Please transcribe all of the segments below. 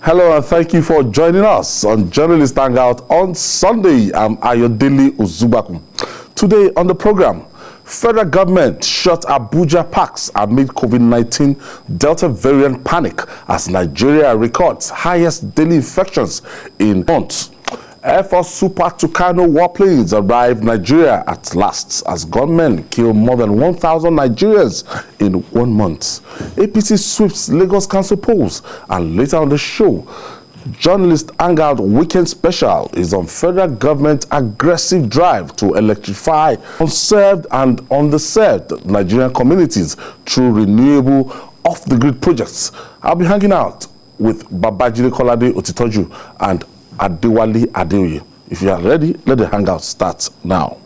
Hello and thank you for joining us on Journalist Hangout on Sunday. I'm Ayodele Uzubaku. Today on the program, federal government shut Abuja Parks amid COVID-19 Delta variant panic as Nigeria records highest daily infections in months. Air Force Super Tucano warplanes arrived Nigeria at last as gunmen kill more than 1,000 Nigerians in 1 month. APC sweeps Lagos Council polls, and later on the show, Journalist Hangout Weekend Special is on federal government aggressive drive to electrify unserved and underserved Nigerian communities through renewable off-the-grid projects. I'll be hanging out with Babajide Kolade Otitoju and Adewale Adeoye. If you are ready, let the hangout start now.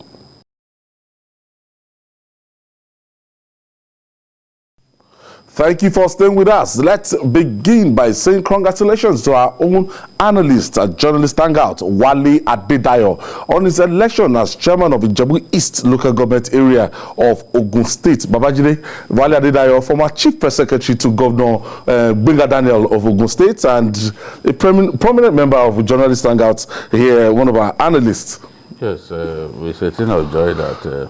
Thank you for staying with us. Let's begin by saying congratulations to our own analyst at Journalist Hangout, Wale Adedayo, on his election as chairman of Ijebu East local government area of Ogun State. Babajide, Wale Adedayo, former chief press secretary to Governor Benga Daniel of Ogun State and a prominent member of Journalist Hangout here, one of our analysts. Yes, we certainly enjoy that.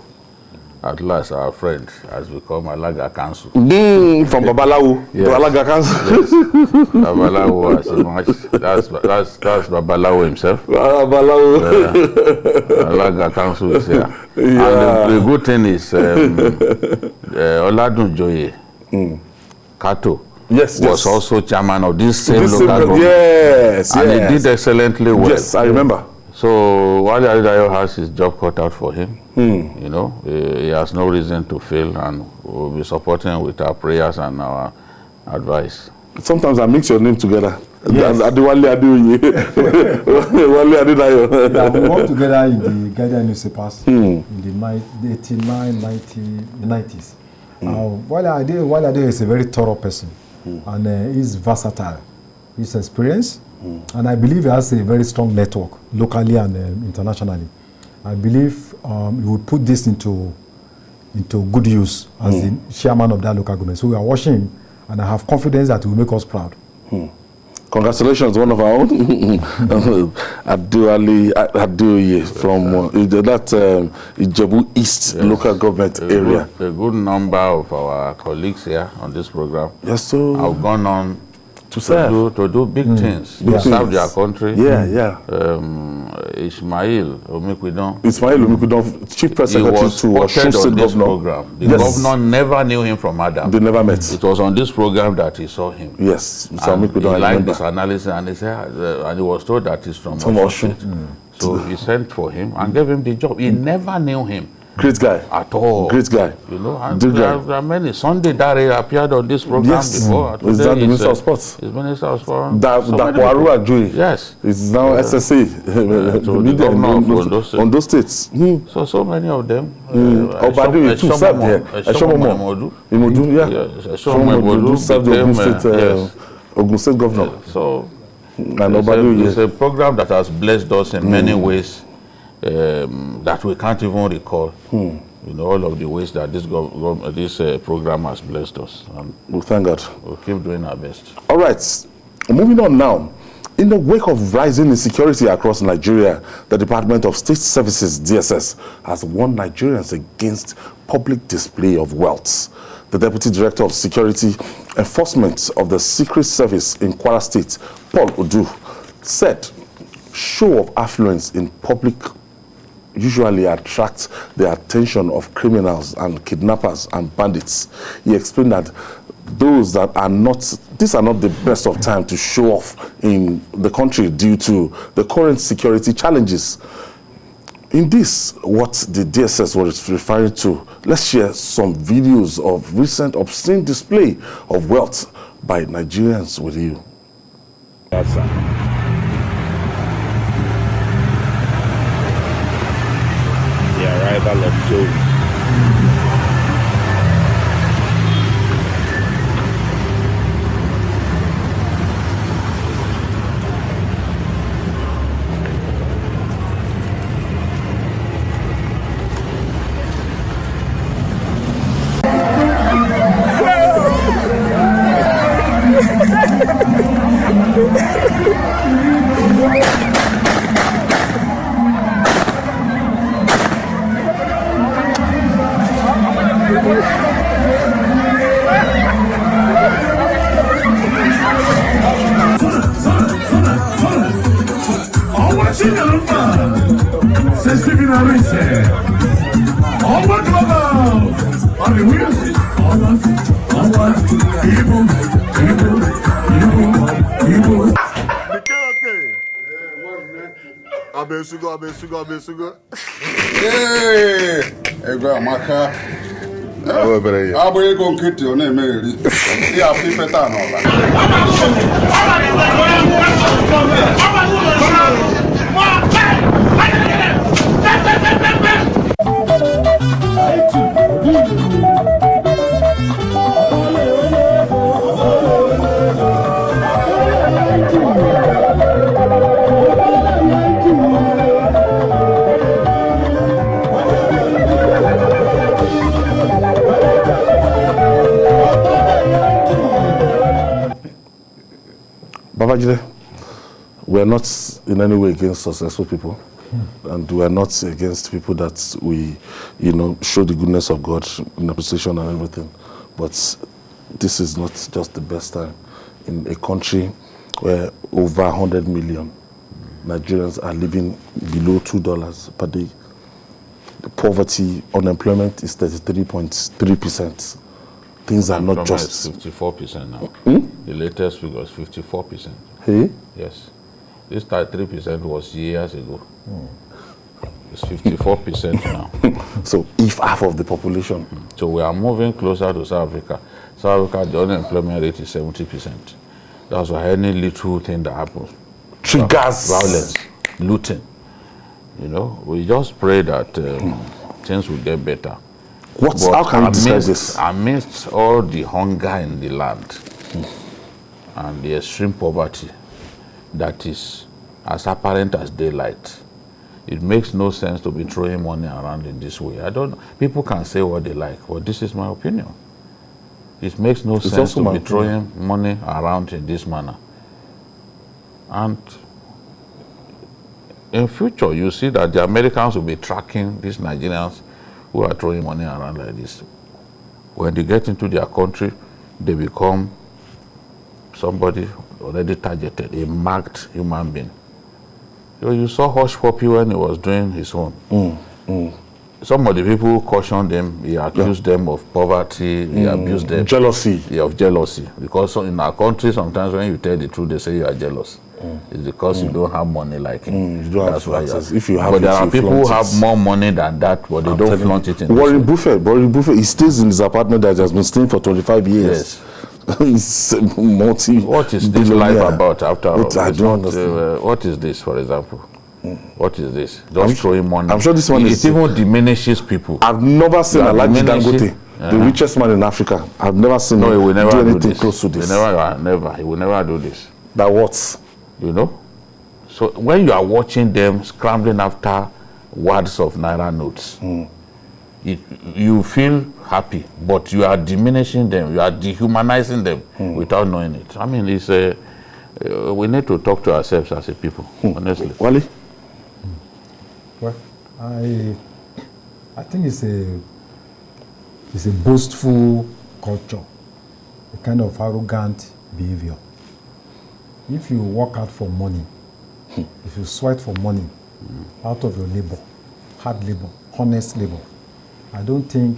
At last, our friend has become Alaga Council. From Babalawo to Alaga Council. Yes. Babalawo as much. That's Babalawo himself. Babalawo. Alaga Council is here. Yeah. And the good thing is, Oladun Joye Kato was also chairman of this same local government. Yes, and he did excellently well. Yes, I remember. So Wale Adedayo has his job cut out for him. You know, he has no reason to fail, and we'll be supporting him with our prayers and our advice. Sometimes I mix your name together. Yes. Adewale Adeoye. Wale Adedayo. Yeah, we worked together in the Guardian newspapers in the 90s. Wale Adedayo is a very thorough person, and he's versatile. He's experienced, and I believe he has a very strong network locally and internationally. I believe he would put this into good use as the chairman of that local government. So we are watching him, and I have confidence that he will make us proud. Congratulations, one of our own, Adewale Adeoye from that Ijebu East local government area. A good number of our colleagues here on this program have gone on to do big things, to serve their country. Ismail Omikudon, chief press secretary to Osun State Governor. The governor never knew him from Adam. They never met. It was on this program that he saw him. Yes, he liked this analysis, and he said, and he was told that he's from Osun. So he sent for him and gave him the job. He never knew him. Great guy. At all. Great guy. You know, and there are many. Sunday Dare appeared on this program before. Is that the Minister of Sports? He's Minister of Sports. Dakwaru Ajoyi. Yes. It's now SSA. The governor of Ondo States. So many of them. Obadewe too served here. Eshomomo. Eshomomo served the Ogun State Governor. So it's a program that has blessed us in many ways. That we can't even recall. You know, all of the ways that this program has blessed us. And well, thank God. We'll keep doing our best. All right, moving on now. In the wake of rising insecurity across Nigeria, the Department of State Services, DSS, has warned Nigerians against public display of wealth. The Deputy Director of Security Enforcement of the Secret Service in Kwara State, Paul Odu, said show of affluence in public usually attracts the attention of criminals and kidnappers and bandits. He explained that these are not the best of time to show off in the country due to the current security challenges. In this, what the DSS was referring to, let's share some videos of recent obscene display of wealth by Nigerians with you. The arrival of Jones. C'est Stephen Harris. On va on the wheels. Abesugo. Hey, ego amaka. Abo ego nkịtị ọ na-emegheri. Ya afọ ifeta n'ọla. Babajide, we are not in any way against successful people, and we are not against people that we, show the goodness of God in appreciation and everything. But this is not just the best time in a country where over 100 million Nigerians are living below $2 per day. The poverty, unemployment is 33.3%. Things are not just 54% now. The latest figure is 54%. Hey? Yes. This 33% was years ago. It's 54% now. So if half of the population. So we are moving closer to South Africa. South Africa, the unemployment rate is 70%. That's why any little thing that happens triggers violence, looting. We just pray that things will get better. How can you describe this? Amidst all the hunger in the land and the extreme poverty that is as apparent as daylight, it makes no sense to be throwing money around in this way. People can say what they like, but this is my opinion. It makes no sense to be throwing money around in this manner. And in future, you see that the Americans will be tracking these Nigerians who are throwing money around like this. When they get into their country, they become somebody already targeted, a marked human being. You saw Hush Puppy when he was doing his own. Some of the people cautioned them, he accused them of poverty, he abused them. Jealousy. Of jealousy. Because in our country, sometimes when you tell the truth, they say you are jealous. It's because you don't have money like him. You don't That's have why access. If you have but it, there are people who have it. more money than that, but they don't flaunt it in Warren Buffett, he stays in his apartment that has been staying for 25 years. Yes. He's multi. What is this life about after all? I don't understand. What is this, for example? What is this? Just throwing money. I'm sure this one it even diminishes people. I've never seen Alhaji Dangote, the richest man in Africa. I've never seen him he will never do anything close to this. He will never do this. That what? So when you are watching them scrambling after wads of Naira notes, you feel happy, but you are diminishing them, you are dehumanizing them without knowing it. I mean, we need to talk to ourselves as a people, honestly. Wale? Well, I think it's a boastful culture, a kind of arrogant behavior. If you work out for money, if you sweat for money out of your labor, hard labor, honest labor, I don't think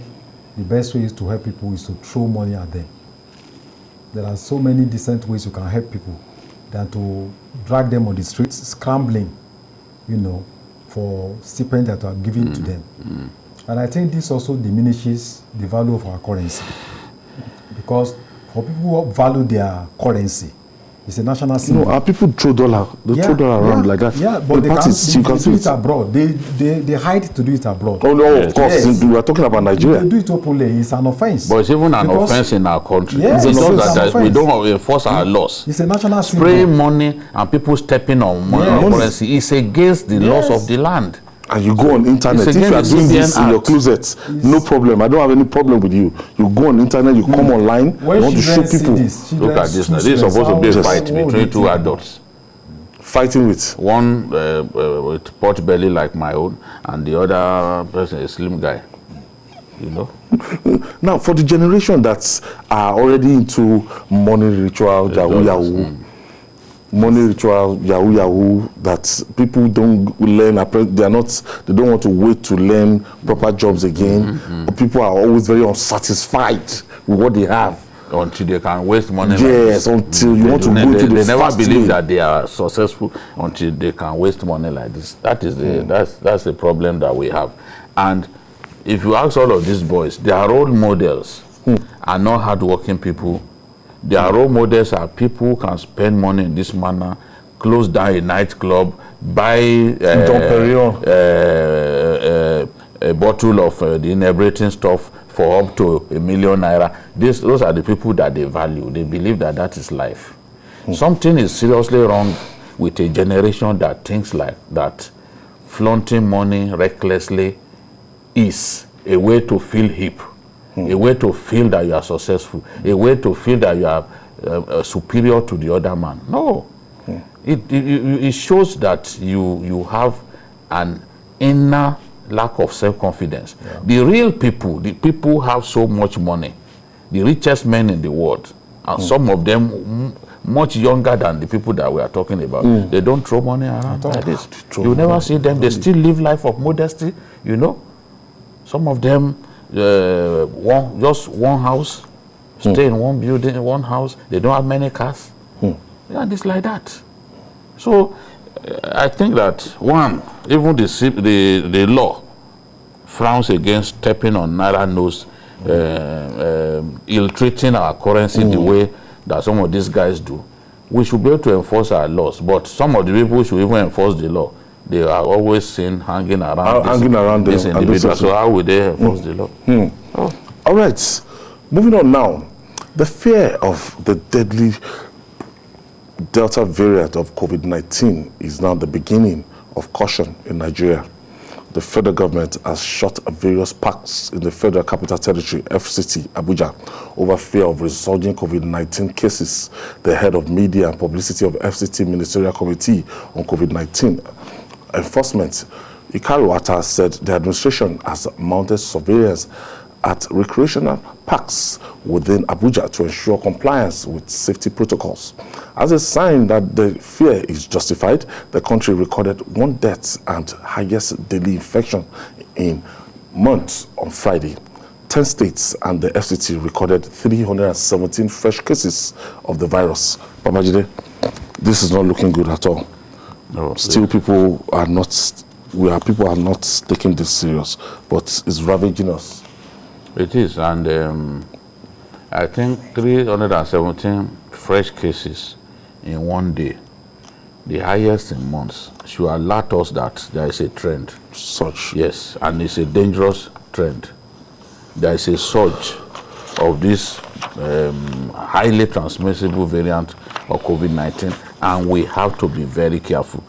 the best way is to help people is to throw money at them. There are so many decent ways you can help people than to drag them on the streets, scrambling, for stipends that are given to them. And I think this also diminishes the value of our currency. Because for people who value their currency, it's a national symbol. No, people throw dollar. They throw dollar around like that. Yeah, but they do it abroad. They hide to do it abroad. Oh, no, of course. Yes. We are talking about Nigeria. They do it openly. It's an offense. But it's even an offense in our country. Yes, it's not that we don't enforce our laws. It's a national symbol. Spraying money and people stepping on money currency is against the laws of the land. And you go on internet. If you are doing this in your closet, no problem. I don't have any problem with you. You go on internet, you come online, you want to show people. Look at this. This is supposed to be a fight between two adults. Fighting with? One with pot belly like my own, and the other person a slim guy. Now, for the generation that are already into money ritual, money ritual, yahoo, that people don't learn. They don't want to wait to learn proper jobs again. People are always very unsatisfied with what they have. Until they can waste money. Yes, until you want to go to the They never believe way. that they are successful until they can waste money like this. That is that's the problem that we have. And if you ask all of these boys, their role models are not hardworking people. Their role models are people who can spend money in this manner, close down a nightclub, buy a bottle of the inebriating stuff for up to ₦1 million. Those are the people that they value. They believe that that is life. Something is seriously wrong with a generation that thinks like that. Flaunting money recklessly is a way to feel hip, a way to feel that you are successful, a way to feel that you are superior to the other man. No. It shows that you have an inner lack of self-confidence. Yeah. The real people, the people who have so much money, the richest men in the world, and some of them much younger than the people that we are talking about, they don't throw money around like this. You never see them. They still live life of modesty, you know. Some of them, just one house, stay in one building, in one house. They don't have many cars. And it's like that. So I think that one, even the law frowns against stepping on Naira nose, ill-treating our currency the way that some of these guys do. We should be able to enforce our laws, but some of the people should even enforce the law. They are always seen hanging around this individual. So how will they enforce the law? All right. Moving on now. The fear of the deadly Delta variant of COVID-19 is now the beginning of caution in Nigeria. The federal government has shut various parks in the Federal Capital Territory, FCT, Abuja, over fear of resurging COVID-19 cases. The head of media and publicity of FCT Ministerial Committee on COVID-19 Enforcement, Ikaruata, said the administration has mounted surveillance at recreational parks within Abuja to ensure compliance with safety protocols. As a sign that the fear is justified, the country recorded 1 death and highest daily infection in months on Friday. 10 states and the FCT recorded 317 fresh cases of the virus. Babajide, this is not looking good at all. No, still, people are not taking this serious, but it's ravaging us. It is, and I think 317 fresh cases in 1 day, the highest in months, should alert us that there is a trend. Such. Yes, and it's a dangerous trend. There is a surge of this highly transmissible variant of COVID-19, and we have to be very careful.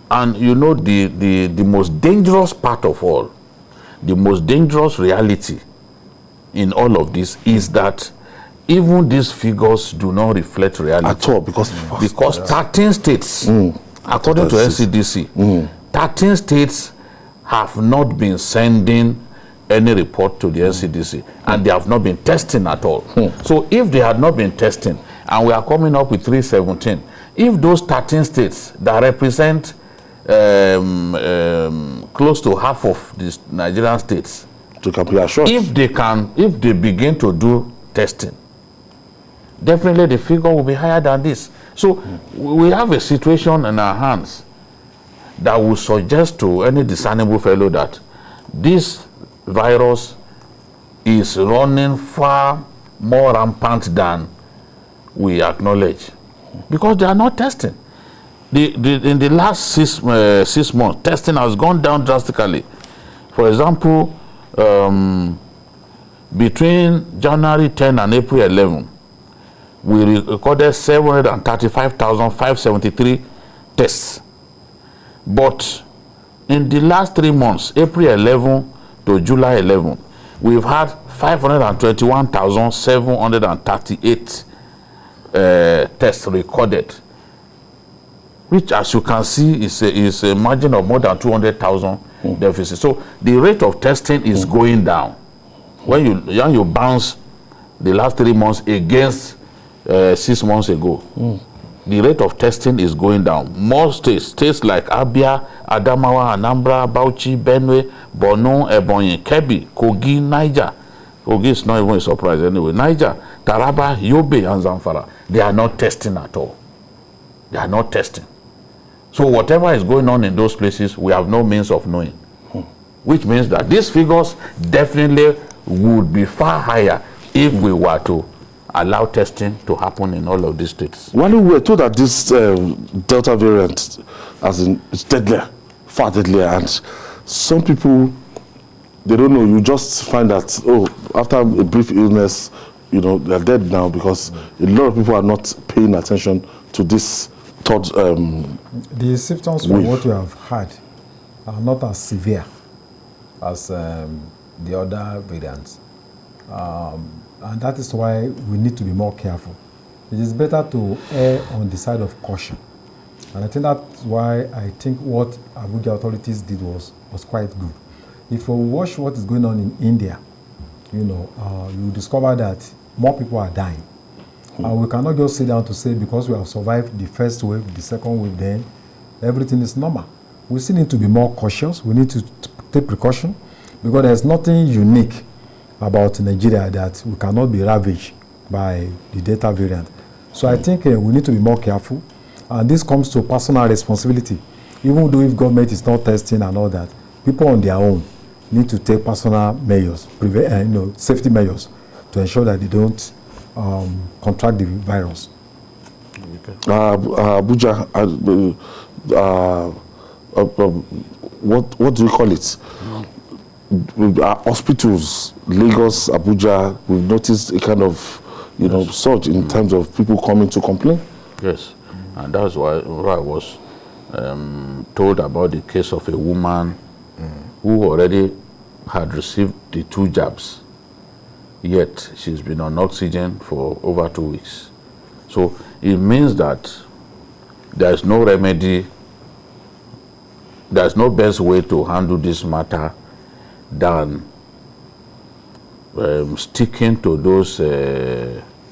And you know, the most dangerous part of all, the most dangerous reality in all of this is that even these figures do not reflect reality at all, because 13 states, according to NCDC, 13 states have not been sending any report to the NCDC, and they have not been testing at all. So if they had not been testing, and we are coming up with 317, if those 13 states that represent close to half of the Nigerian states, if they begin to do testing, definitely the figure will be higher than this. So we have a situation in our hands that will suggest to any discernible fellow that this virus is running far more rampant than we acknowledge, because they are not testing. In the last 6 months, testing has gone down drastically. For example, between January 10 and April 11, we recorded 735,573 tests. But in the last 3 months, April 11 to July 11, we've had 521,738 tests recorded, which, as you can see, is a margin of more than 200,000 deficit. So the rate of testing is going down. When you bounce the last 3 months against 6 months ago, the rate of testing is going down. More states like Abia, Adamawa, Anambra, Bauchi, Benue, Borno, Ebonyi, Kebbi, Kogi, Niger. Kogi is not even a surprise anyway. Niger, Taraba, Yobe, and Zamfara, they are not testing at all. They are not testing. So whatever is going on in those places, we have no means of knowing. Which means that these figures definitely would be far higher if we were to allow testing to happen in all of these states. Well, we were told that this Delta variant is deadlier, far deadlier, and some people, they don't know. You just find that, oh, after a brief illness, you know, they're dead now because a lot of people are not paying attention to this third The symptoms from what you have had are not as severe as the other variants. And that is why we need to be more careful. It is better to err on the side of caution. And I think that's why I think what Abuja authorities did was quite good. If you watch what is going on in India, you know, you discover that more people are dying. And we cannot just sit down to say because we have survived the first wave, the second wave, then everything is normal. We still need to be more cautious. We need to take precaution because there's nothing unique about Nigeria that we cannot be ravaged by the Delta variant. So I think we need to be more careful. And this comes to personal responsibility. Even though if government is not testing and all that, people on their own need to take personal measures, safety measures to ensure that they don't contract the virus. Abuja, what do you call it? Hospitals, Lagos, Abuja, we've noticed a kind of, surge in terms of people coming to complain. Yes, and that's why I was told about the case of a woman who already had received the 2 jabs, yet she's been on oxygen for over 2 weeks. So it means that there's no remedy, there's no best way to handle this matter than sticking to those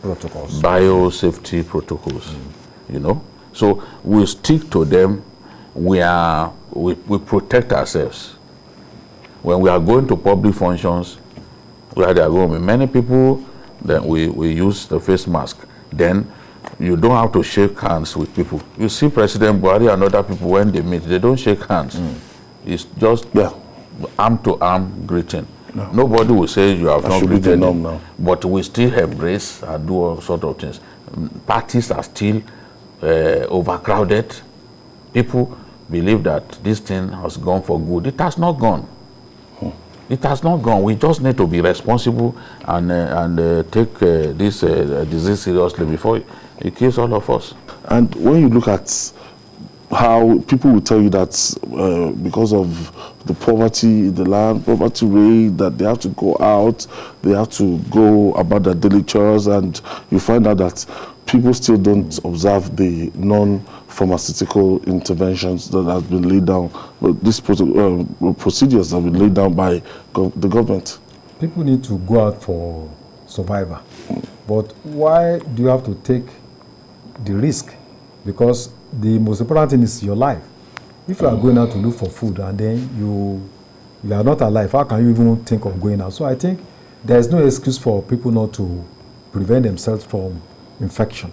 Protocols. biosafety protocols, So we stick to them. We protect ourselves. When we are going to public functions, where there are going to be many people, then we use the face mask. Then you don't have to shake hands with people. You see President Buhari and other people, when they meet, they don't shake hands. It's just arm-to-arm greeting. No. Nobody will say you have not greeted them, now. But we still embrace and do all sort of things. Parties are still overcrowded. People believe that this thing has gone for good. It has not gone. It has not gone. We just need to be responsible and take this disease seriously before it kills all of us. And when you look at how people will tell you that because of the poverty in the land, poverty rate, that they have to go out, they have to go about their daily chores, and you find out that people still don't observe the non-pharmaceutical interventions that have been laid down, these procedures that have been laid down by the government. People need to go out for survival. But why do you have to take the risk? Because the most important thing is your life. If you are going out to look for food and then you are not alive, how can you even think of going out? So I think there is no excuse for people not to prevent themselves from infection.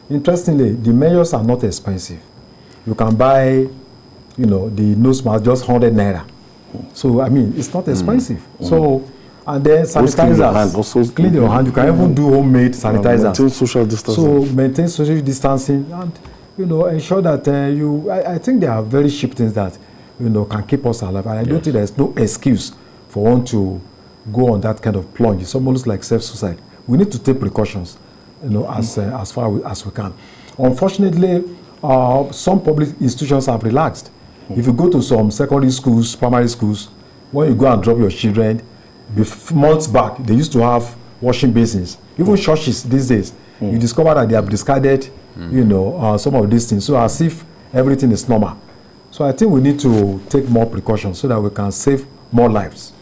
Interestingly, the measures are not expensive. You can buy, the nose mask just 100 naira. So I mean, it's not expensive. So, and then sanitizers. Clean your hand. You can even do homemade sanitizers. Maintain social distancing. So maintain social distancing and ensure that I think there are very cheap things that can keep us alive. And I don't think there's no excuse for one to go on that kind of plunge. It's almost like self-suicide. We need to take precautions, as far as we can. Unfortunately, some public institutions have relaxed. If you go to some secondary schools, primary schools, when you go and drop your children, months back, they used to have washing basins. Even churches these days, you discover that they have discarded, some of these things. So as if everything is normal. So I think we need to take more precautions so that we can save more lives.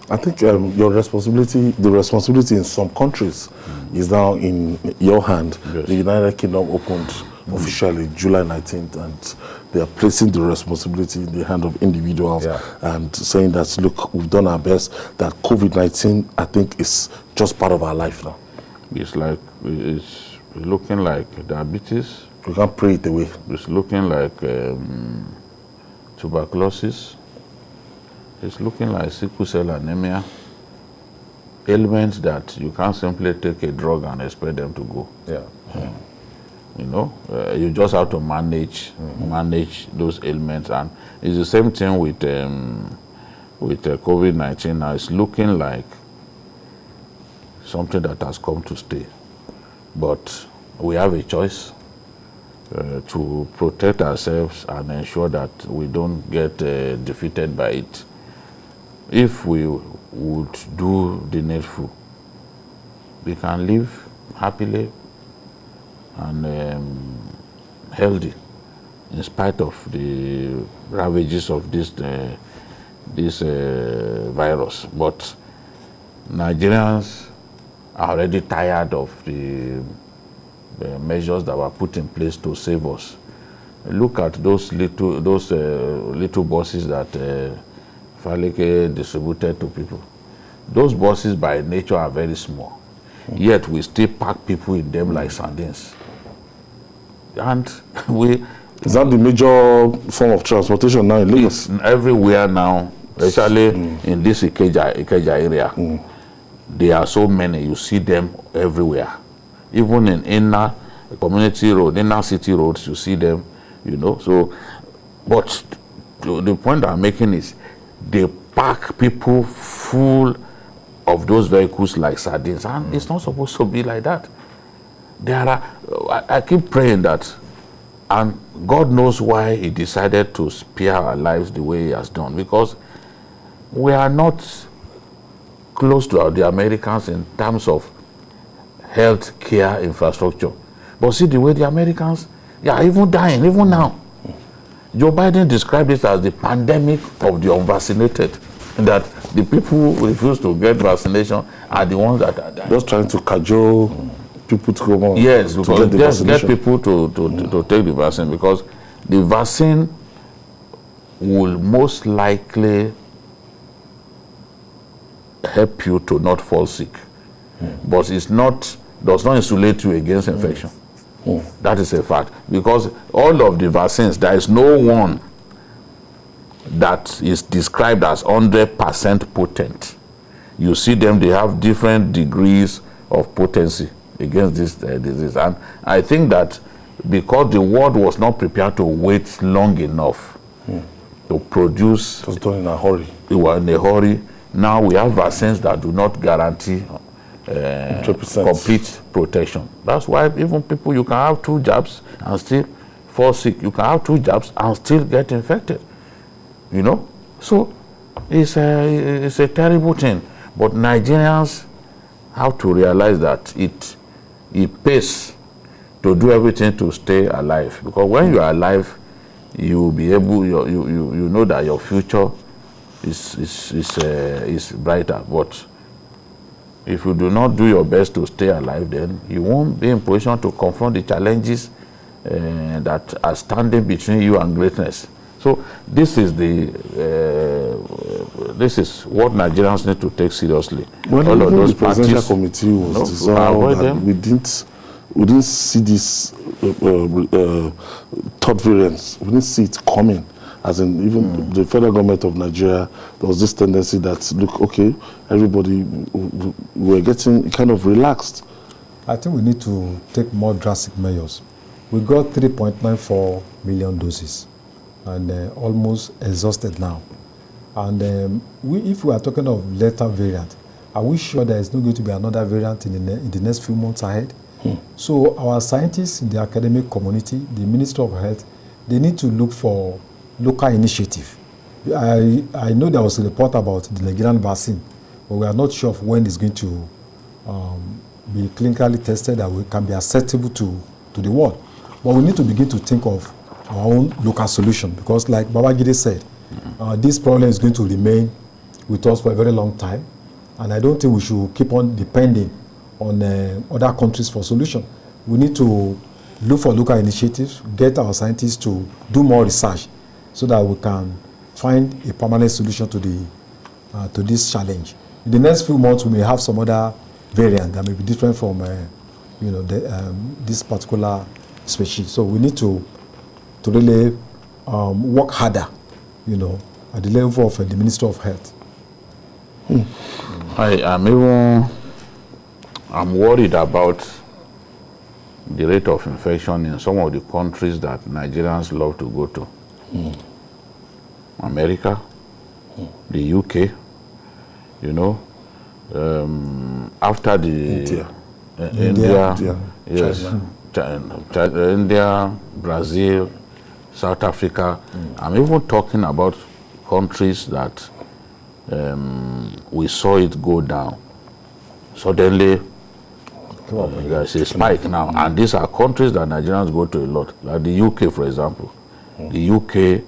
I think the responsibility in some countries is now in your hand. Yes. The United Kingdom opened officially July 19th, and they are placing the responsibility in the hand of individuals and saying that, look, we've done our best, that COVID-19, I think, is just part of our life now. It's looking like diabetes. We can't pray it away. It's looking like tuberculosis. It's looking like sickle cell anemia. Ailments that you can't simply take a drug and expect them to go. You know, you just have to manage those ailments, and it's the same thing with COVID-19. Now it's looking like something that has come to stay, but we have a choice to protect ourselves and ensure that we don't get defeated by it. If we would do the needful, we can live happily and healthy in spite of the ravages of this virus. But Nigerians are already tired of the measures that were put in place to save us. Look at those little buses that Faleke distributed to people. Those buses by nature are very small, yet we still pack people in them like sardines. And is that the major form of transportation now in Lagos? Everywhere now, especially in this Ikeja area. There are so many, you see them everywhere. Even in inner community road, inner city roads, you see them, you know. So, but the point I'm making is they pack people full of those vehicles like sardines, and it's not supposed to be like that. I keep praying that, and God knows why he decided to spare our lives the way he has done, because we are not close to the Americans in terms of health care infrastructure. But see the way the Americans, they are even dying, even now. Joe Biden described it as the pandemic of the unvaccinated, that the people who refuse to get vaccination are the ones that are dying. Just trying to cajole people to go on. Yes, to because get people to take the vaccine, because the vaccine will most likely help you to not fall sick, but does not insulate you against infection. That is a fact, because all of the vaccines, there is no one that is described as 100% potent. You see them, they have different degrees of potency against this disease. And I think that because the world was not prepared to wait long enough to produce. It was done in a hurry. They were in a hurry. Now we have vaccines that do not guarantee complete protection. That's why even people, you can have 2 jabs and still fall sick. You can have 2 jabs and still get infected. You know? So it's a terrible thing. But Nigerians have to realize that it pays to do everything to stay alive. Because when you are alive, you will be able, you know that your future is brighter. But if you do not do your best to stay alive, then you won't be in position to confront the challenges that are standing between you and greatness. So this is what Nigerians need to take seriously. When all of those the presidential committee was dissolved, and we didn't see this third variant. We didn't see it coming. As in, even the federal government of Nigeria, there was this tendency that, look, okay, everybody, we're getting kind of relaxed. I think we need to take more drastic measures. We got 3.94 million doses and almost exhausted now. And if we are talking of Delta variant, are we sure there is not going to be another variant in the next few months ahead? So our scientists in the academic community, the Minister of Health, they need to look for local initiative. I know there was a report about the Nigerian vaccine, but we are not sure of when it's going to be clinically tested that we can be acceptable to the world. But we need to begin to think of our own local solution, because like Babagide said, this problem is going to remain with us for a very long time, and I don't think we should keep on depending on other countries for solution. We need to look for local initiatives, get our scientists to do more research so that we can find a permanent solution to this challenge. In the next few months, we may have some other variant that may be different from this particular species. So we need to really work harder, at the level of the Ministry of Health. I'm worried about the rate of infection in some of the countries that Nigerians love to go to. America, the UK, after the India, yes, India, Brazil, South Africa. I'm even talking about countries that we saw it go down. Suddenly, there's a spike now, and these are countries that Nigerians go to a lot, like the UK, for example. The UK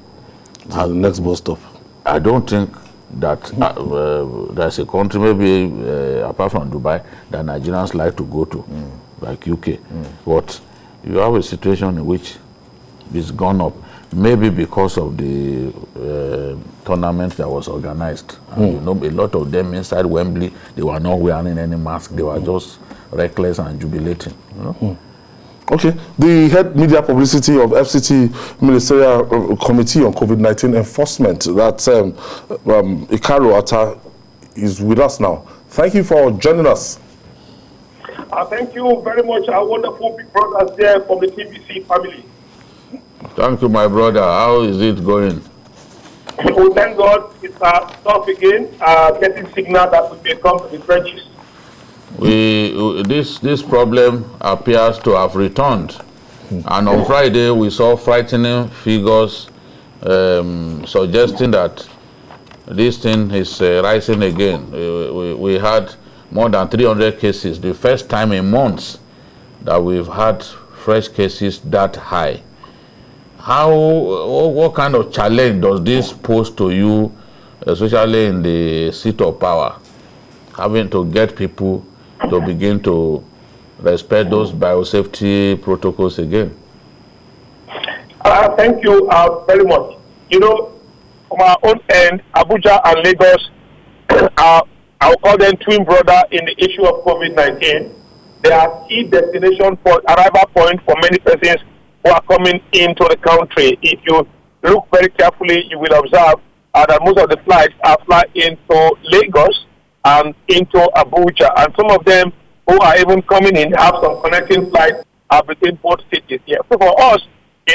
has the next bus stop. I don't think that there's a country, maybe apart from Dubai, that Nigerians like to go to, like UK. But you have a situation in which it's gone up, maybe because of the tournament that was organized. And, a lot of them inside Wembley, they were not wearing any mask. They were just reckless and jubilating. Okay, the head media publicity of FCT Ministerial Committee on COVID-19 Enforcement, that's Ikaro Atta, is with us now. Thank you for joining us. Thank you very much, our wonderful big brothers there from the TVC family. Thank you, my brother. How is it going? Well, thank God it's tough again, getting signal that we may come to the trenches. This problem appears to have returned, and on Friday we saw frightening figures suggesting that this thing is rising again. We had more than 300 cases, the first time in months that we've had fresh cases that high. What kind of challenge does this pose to you, especially in the seat of power, having to get people to begin to respect those biosafety protocols again? Thank you very much. From our own end, Abuja and Lagos, I'll call them twin brother in the issue of COVID-19. They are key destination for arrival point for many persons who are coming into the country. If you look very carefully, you will observe that most of the flights are flying into Lagos and into Abuja, and some of them who are even coming in have some connecting flights between both cities here. So for us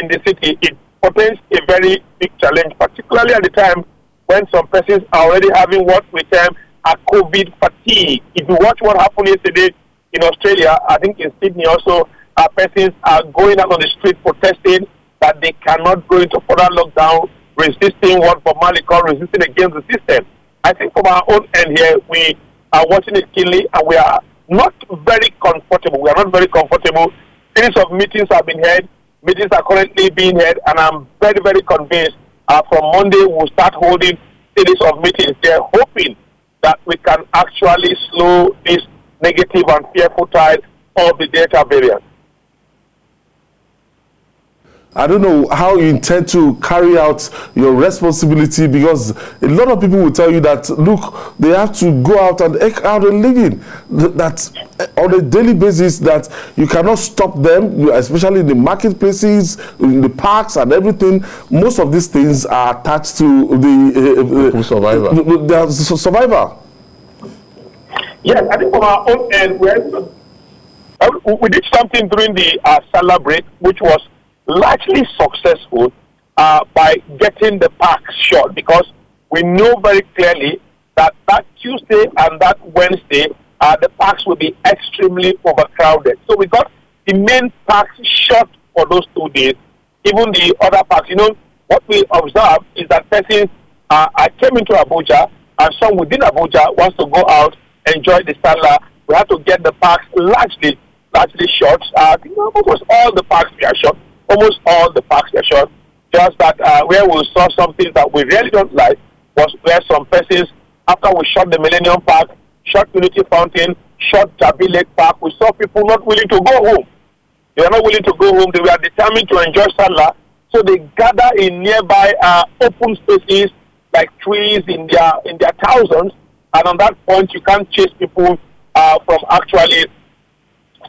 in the city, it presents a very big challenge, particularly at the time when some persons are already having what we term a COVID fatigue. If you watch what happened yesterday in Australia, I think in Sydney also, persons are going out on the street protesting that they cannot go into further lockdown, resisting what Bob Marley called resisting against the system. I think from our own end here, we are watching it keenly, and we are not very comfortable. We are not very comfortable. Series of meetings have been held. Meetings are currently being held, and I'm very, very convinced from Monday we'll start holding series of meetings. They're hoping that we can actually slow this negative and fearful tide of the Delta variant. I don't know how you intend to carry out your responsibility, because a lot of people will tell you that, look, they have to go out and eke out a living, that on a daily basis, that you cannot stop them, especially in the marketplaces, in the parks and everything. Most of these things are attached to the survivor. Yes, I think from our own end, we did something during the Salah break, which was largely successful by getting the parks shut, because we know very clearly that Tuesday and that Wednesday the parks will be extremely overcrowded. So we got the main parks shut for those 2 days. Even the other parks, what we observed is that persons came into Abuja, and some within Abuja wants to go out, enjoy the Salah. We have to get the parks largely shut. Almost all the parks were shut. Almost all the parks were shut. Just that where we saw something that we really don't like was where some persons, after we shut the Millennium Park, shut Unity Fountain, shut Jabi Lake Park, we saw people not willing to go home. They were not willing to go home. They were determined to enjoy Salah. So they gather in nearby open spaces like trees in their thousands. And on that point, you can't chase people from actually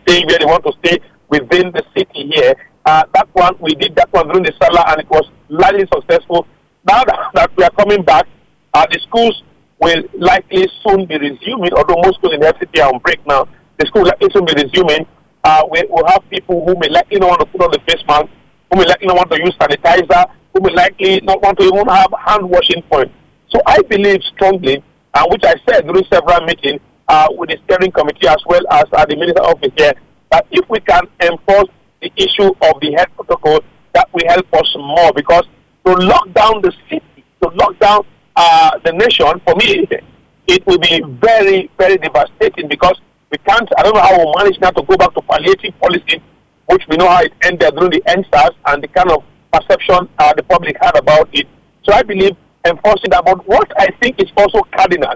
staying where they want to stay within the city here. That one, we did that one during the Salah, and it was largely successful. Now that we are coming back, the schools will likely soon be resuming, although most schools in the FCT are on break now. The schools will likely soon be resuming. We'll have people who may likely not want to put on the face mask, who may likely not want to use sanitizer, who may likely not want to even have hand washing points. So I believe strongly, which I said during several meetings with the steering committee as well as the minister office here, that if we can enforce the issue of the health protocol, that will help us more, because to lock down the city, to lock down the nation, for me, it will be very, very devastating, because we can't, I don't know how we'll manage now to go back to palliative policy, which we know how it ended during the NSAS and the kind of perception the public had about it. So I believe enforcing that. But what I think is also cardinal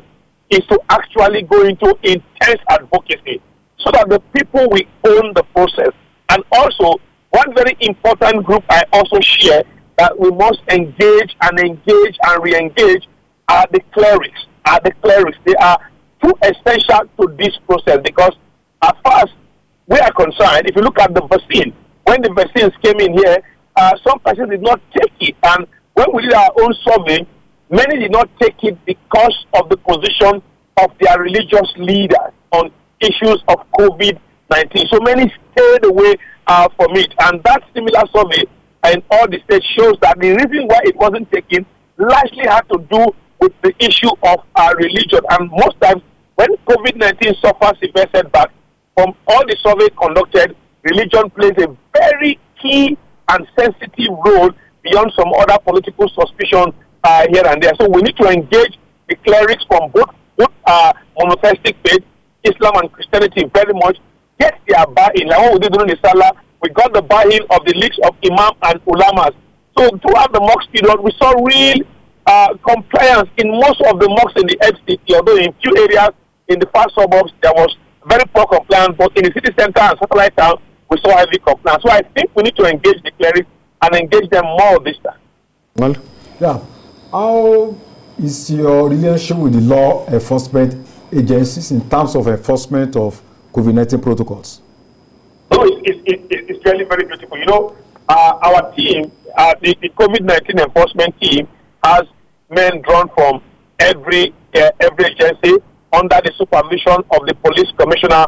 is to actually go into intense advocacy so that the people will own the process. And also, one very important group I also share that we must engage and re-engage are the clerics. They are too essential to this process, because as far as we are concerned, if you look at the vaccine, when the vaccines came in here, some persons did not take it. And when we did our own survey, many did not take it because of the position of their religious leaders on issues of COVID-19. So many stayed away from it. And that similar survey in all the states shows that the reason why it wasn't taken largely had to do with the issue of religion. And most times, when COVID-19 suffers severe setback, from all the surveys conducted, religion plays a very key and sensitive role beyond some other political suspicions here and there. So we need to engage the clerics from both monotheistic faith, Islam and Christianity, very much, get their buy-in. Like what we did during the Salah, we got the buy-in of the leagues of Imam and Ulamas. So throughout the mosque period, we saw real compliance in most of the mosques in the FCT, although in few areas in the far suburbs, there was very poor compliance, but in the city center and satellite town, we saw heavy compliance. So I think we need to engage the clerics and engage them more this time. Well, yeah. How is your relationship with the law enforcement agencies in terms of enforcement of COVID-19 protocols? No, it's really very beautiful. You know, our team, the COVID-19 enforcement team, has men drawn from every agency under the supervision of the police commissioner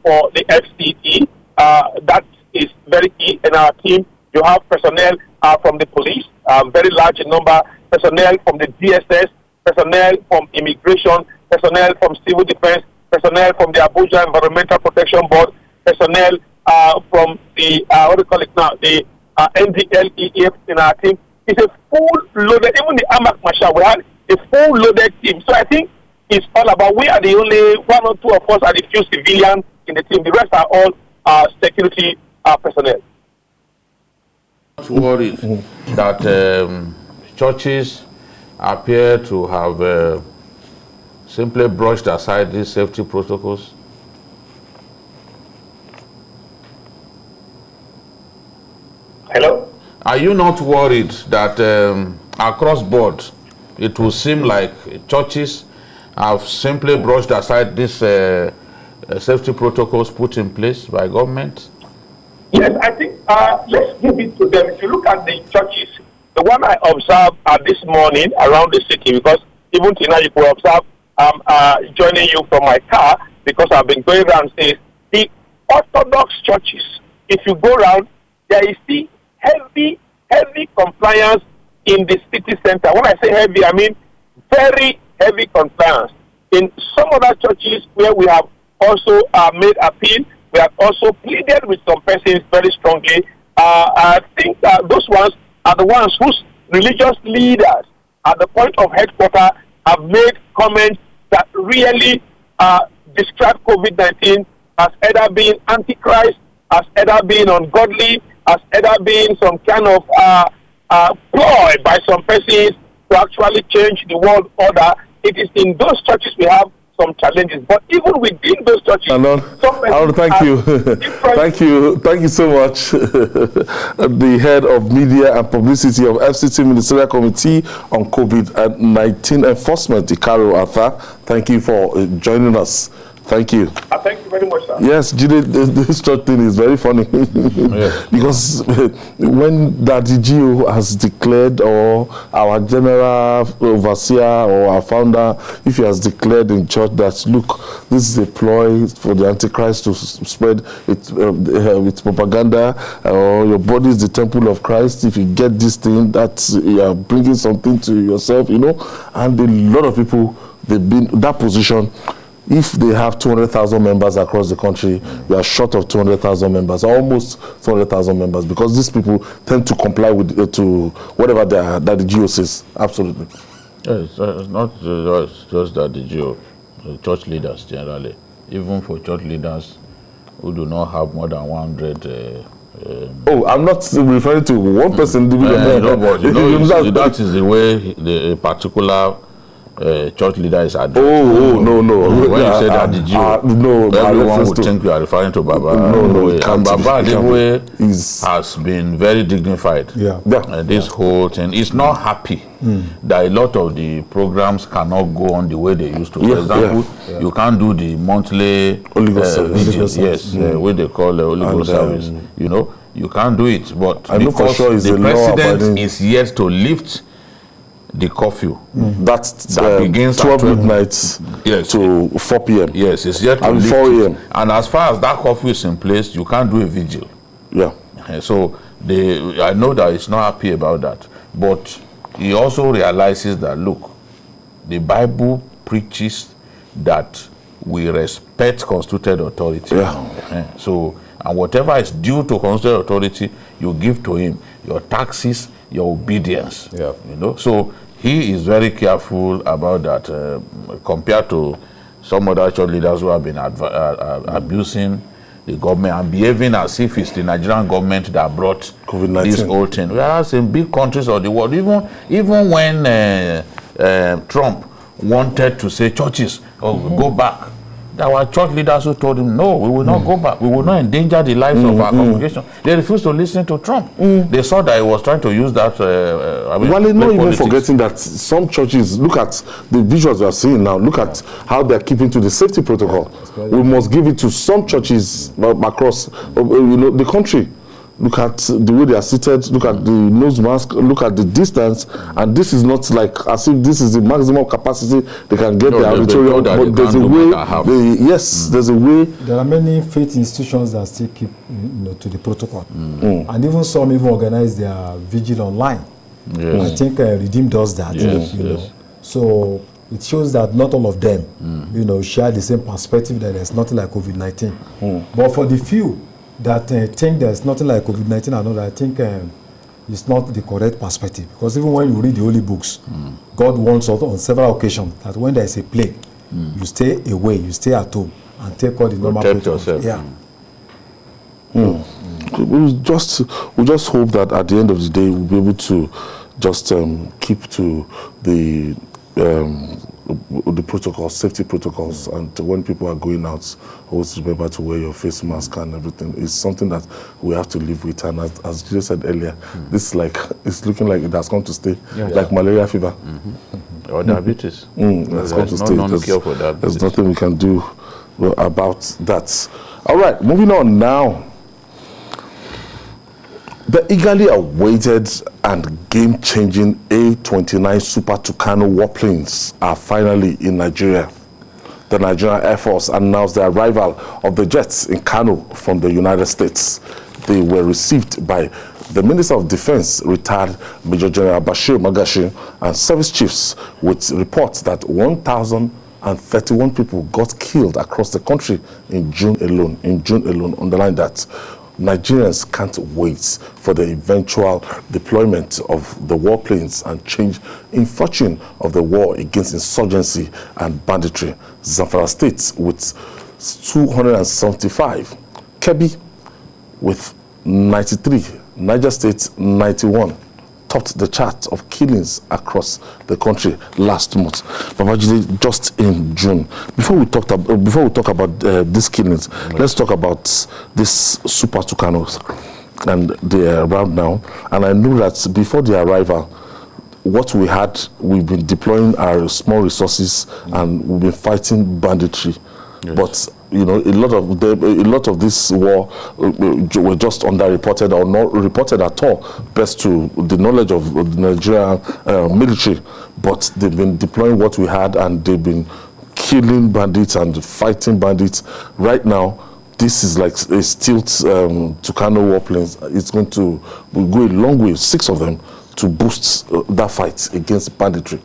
for the FCT. That is very key in our team. You have personnel from the police, very large number, personnel from the DSS, personnel from immigration, personnel from civil defense, personnel from the Abuja Environmental Protection Board, personnel from the, the NDLEF in our team. It's a full-loaded, even the Amak Marshal, we had a full-loaded team. So I think it's all about, we are the only one or two of us are the few civilians in the team. The rest are all security personnel. Not worried that churches appear to have simply brushed aside these safety protocols? Hello? Are you not worried that across board it will seem like churches have simply brushed aside these safety protocols put in place by government? Yes, I think let's give it to them. If you look at the churches, the one I observed this morning around the city, because even tonight you could observe joining you from my car, because I've been going around, says the Orthodox churches, if you go around, there is still heavy compliance in the city center. When I say heavy, I mean very heavy compliance. In some other churches where we have also made appeal, we have also pleaded with some persons very strongly. I think those ones are the ones whose religious leaders at the point of headquarters have made comments that really describe COVID-19 as either being antichrist, as either being ungodly, as either being some kind of ploy by some persons to actually change the world order. It is in those churches we have some challenges. But even within those churches, thank you. Thank you so much. The head of media and publicity of FCT Ministerial Committee on COVID-19 Enforcement, Ikaro Arthur. Thank you for joining us. Thank you. Thank you very much, sir. Yes, Jide, this church thing is very funny. Because when Daddy Gio has declared, or our general overseer or our founder, if he has declared in church that, look, this is a ploy for the Antichrist to spread its propaganda, or your body is the temple of Christ, if you get this thing, that you are bringing something to yourself, and a lot of people, they've been in that position. If they have 200,000 members across the country, you are short of 200,000 members, almost 200,000 members, because these people tend to comply with to whatever that the GO says. Absolutely. Yes, it's not just that the GO, church leaders generally, even for church leaders who do not have more than 100. I'm not referring to one person. But that is the way a particular church leader is addressed. No. When you say that, everyone would think you are referring to Baba. No. And Baba has been very dignified. This whole thing is not happy that a lot of the programs cannot go on the way they used to. For example, you can't do the monthly vigil, what they call the Holy Ghost service. You can't do it, but because the president is yet to lift the curfew that begins 12 midnight to 4 p.m. Yes, it's yet to and 4 a.m. And as far as that curfew is in place, you can't do a vigil. So I know that he's not happy about that, but he also realizes that, look, the Bible preaches that we respect constituted authority. So, and whatever is due to constituted authority, you give to him. Your taxes, your obedience. So he is very careful about that compared to some other church leaders who have been abusing the government and behaving as if it's the Nigerian government that brought COVID-19. This whole thing. Whereas in big countries of the world, even when Trump wanted to say churches, go back, there were church leaders who told him, no, we will not go back. We will not endanger the lives of our congregation. They refused to listen to Trump. They saw that he was trying to use that. Well, they're not even forgetting that some churches, look at the visuals we are seeing now, look at how they're keeping to the safety protocol. We must give it to some churches across the country. Look at the way they are seated, look at the nose mask, look at the distance, and this is not like as if this is the maximum capacity they can get the auditorium, but there's a way, there's a way. There are many faith institutions that still keep to the protocol, and even some organize their vigil online. I think Redeem does that, so it shows that not all of them, share the same perspective that there's nothing like COVID-19, but for the few that think there's nothing like COVID-19 and all that, I think it's not the correct perspective. Because even when you read the holy books, God warns us on several occasions that when there is a plague, you stay away, you stay at home, and take all the normal protocols. We just hope that at the end of the day, we'll be able to just keep to the protocols, safety protocols, and when people are going out, always remember to wear your face mask and everything. It's something that we have to live with, and as you said earlier, this it's looking like it has come to stay, like malaria fever. Or diabetes. That's come to stay. There's nothing we can do about that. All right, moving on now. The eagerly awaited and game-changing A29 Super Tucano warplanes are finally in Nigeria. The Nigerian Air Force announced the arrival of the jets in Kano from the United States. They were received by the Minister of Defense, retired Major General Bashir Magashi, and service chiefs, with reports that 1,031 people got killed across the country in June alone. Underline that. Nigerians can't wait for the eventual deployment of the warplanes and change in fortune of the war against insurgency and banditry. Zamfara State with 275, Kebbi with 93, Niger State 91, topped the chart of killings across the country last month. Babajide, just in June. Before we talk about these killings, let's talk about this Super Tucanos, and they are around now. And I know that before their arrival, what we've been deploying our small resources, and we've been fighting banditry. Yes. But a lot of this war were just underreported or not reported at all, best to the knowledge of the Nigerian military. But they've been deploying what we had, and they've been killing bandits and fighting bandits. Right now, this is like a stealth Tucano warplanes. It's going to go a long way, 6 of them, to boost that fight against banditry.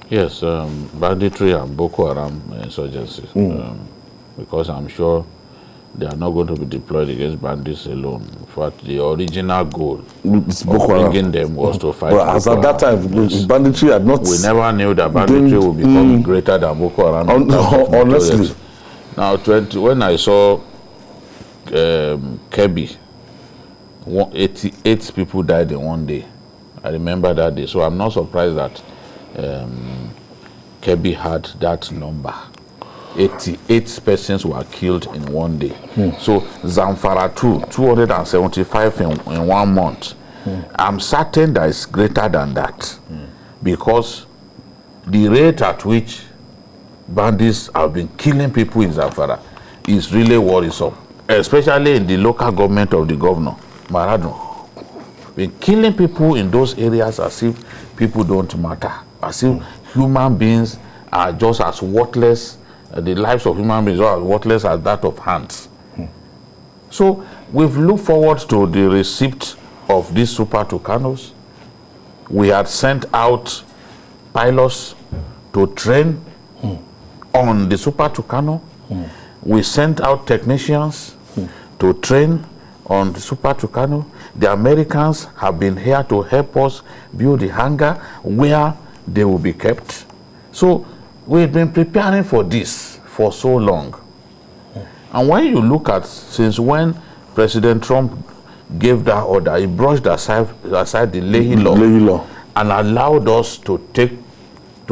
Yes, banditry and Boko Haram insurgency. Because I'm sure they are not going to be deployed against bandits alone. In fact, the original goal of bringing them was to fight Boko Haram. As at that time, banditry had not... We never knew that banditry would become greater than Boko Haram. Honestly. Now, when I saw Kebbi, 88 people died in one day. I remember that day. So I'm not surprised that Kebbi had that number. 88 persons were killed in one day. So Zamfara too, 275 in 1 month. I'm certain that it's greater than that, because the rate at which bandits have been killing people in Zamfara is really worrisome, especially in the local government of the governor, Maradun. Been killing people in those areas as if people don't matter, as if human beings are just as worthless. The lives of human beings are as worthless as that of ants. So we've looked forward to the receipt of these Super Tucanos. We had sent out pilots to train on the Super Tucano. We sent out technicians to train on the Super Tucano. The Americans have been here to help us build the hangar where they will be kept. So we've been preparing for this for so long. And when you look at since when President Trump gave that order, he brushed aside the Leahy law and allowed us to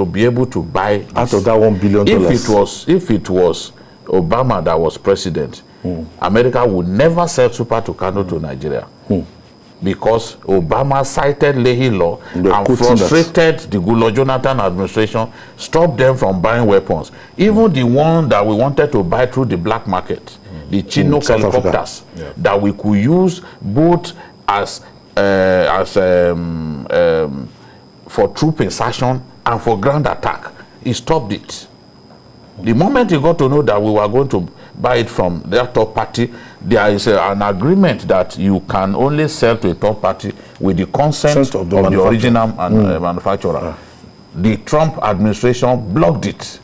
be able to buy this. Out of that $1 billion. If it was Obama that was president, America would never sell Super Tucano to Nigeria. Because Obama cited Leahy law and frustrated the Goodluck Jonathan administration, stopped them from buying weapons. Even the one that we wanted to buy through the black market, the Chinook helicopters, that we could use both as for troop insertion and for ground attack, he stopped it. The moment he got to know that we were going to buy it from their third party, there is an agreement that you can only sell to a third party with the consent of the original manufacturer. The Trump administration blocked it.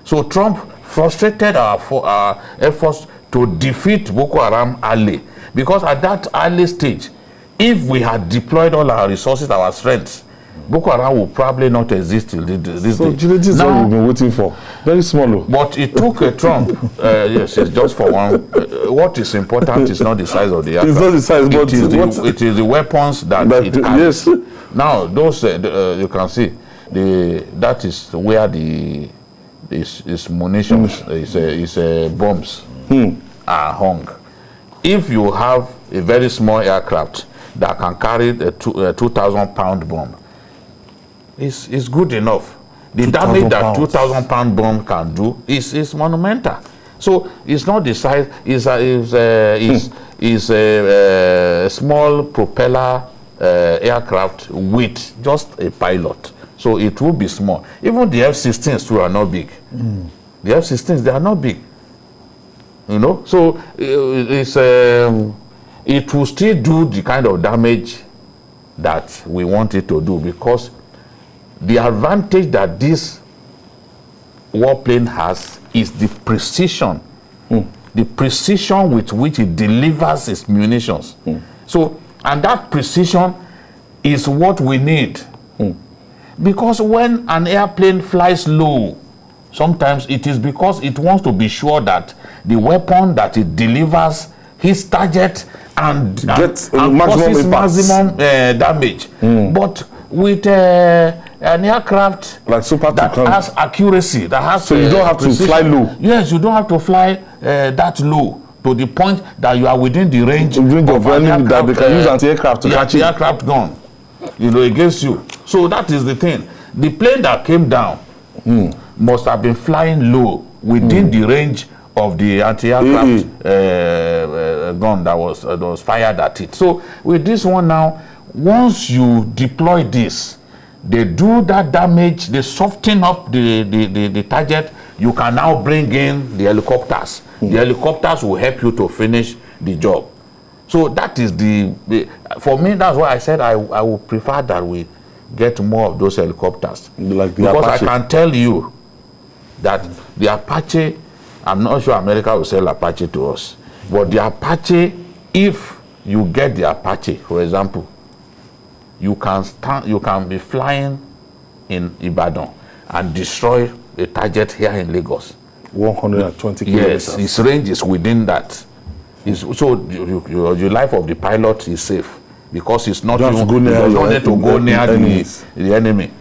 So Trump frustrated our efforts to defeat Boko Haram early, because at that early stage, if we had deployed all our resources, our strengths, Boko Haram will probably not exist till this day. So this is what we've been waiting for. Very small. But it took Trump. Yes, it's just for one. What is important is not the size of the aircraft. It's not the size, but it is the weapons that it carries. Yes. Now, those you can see, that is where is munitions, is bombs are hung. If you have a very small aircraft that can carry a 2,000-pound bomb, it's good enough. The damage that 2,000-pound bomb can do is monumental. So it's not the size. It's a small propeller aircraft with just a pilot. So it will be small. Even the F-16s too are not big. The F-16s, they are not big. You know, so it will still do the kind of damage that we want it to do, because the advantage that this warplane has is the precision, the precision with which it delivers its munitions. So, and that precision is what we need. Because when an airplane flies low, sometimes it is because it wants to be sure that the weapon that it delivers his target and maximum causes impact. maximum damage. But with an aircraft like Super that has accuracy, that has so you don't have precision. to fly low. Yes, you don't have to fly that low to the point that you are within the range of an enemy that they can use anti-aircraft to catch the aircraft gun, against you. So that is the thing. The plane that came down must have been flying low within the range of the anti-aircraft gun that was fired at it. So with this one now, once you deploy this, they do that damage, they soften up the target, you can now bring in the helicopters. The helicopters will help you to finish the job. So that is for me, that's why I said I would prefer that we get more of those helicopters. Like the because Apache. I can tell you that the Apache, I'm not sure America will sell Apache to us, but the Apache, if you get the Apache, for example, you can be flying in Ibadan and destroy a target here in Lagos. 120 kilometers. Yes, its range is within that. So your life of the pilot is safe because it's not You don't need to go near the enemy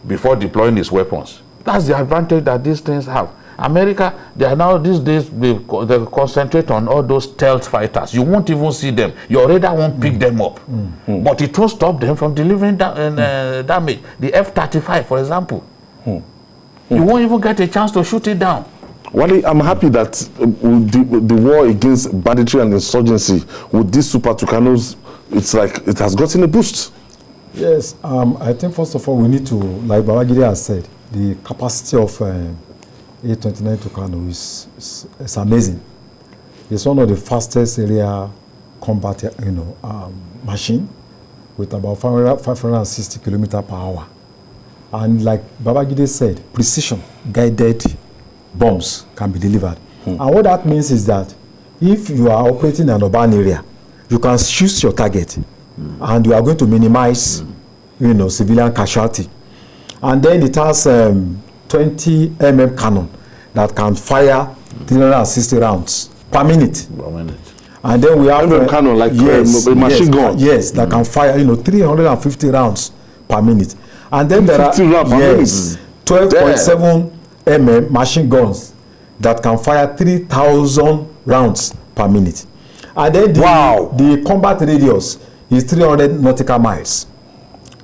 before deploying his weapons. That's the advantage that these things have. America, they are now these days they concentrate on all those stealth fighters. You won't even see them. Your radar won't pick them up. But it won't stop them from delivering damage. The F-35, for example, you won't even get a chance to shoot it down. Wally, I'm happy that the war against banditry and insurgency with these Super Tucanos, it's like it has gotten a boost. Yes, I think first of all we need to, like Babajide has said, the capacity of A29 Tucano is amazing. It's one of the fastest area combat machine with about 560 kilometers per hour. And like Babajide said, precision guided bombs can be delivered. And what that means is that if you are operating in an urban area, you can choose your target and you are going to minimize civilian casualty. And then it has 20 mm cannon that can fire 360 rounds per minute. And then we have cannon like a machine gun. Yes, that can fire 350 rounds per minute. And then there are 12.7 mm machine guns that can fire 3,000 rounds per minute. And then the combat radius is 300 nautical miles.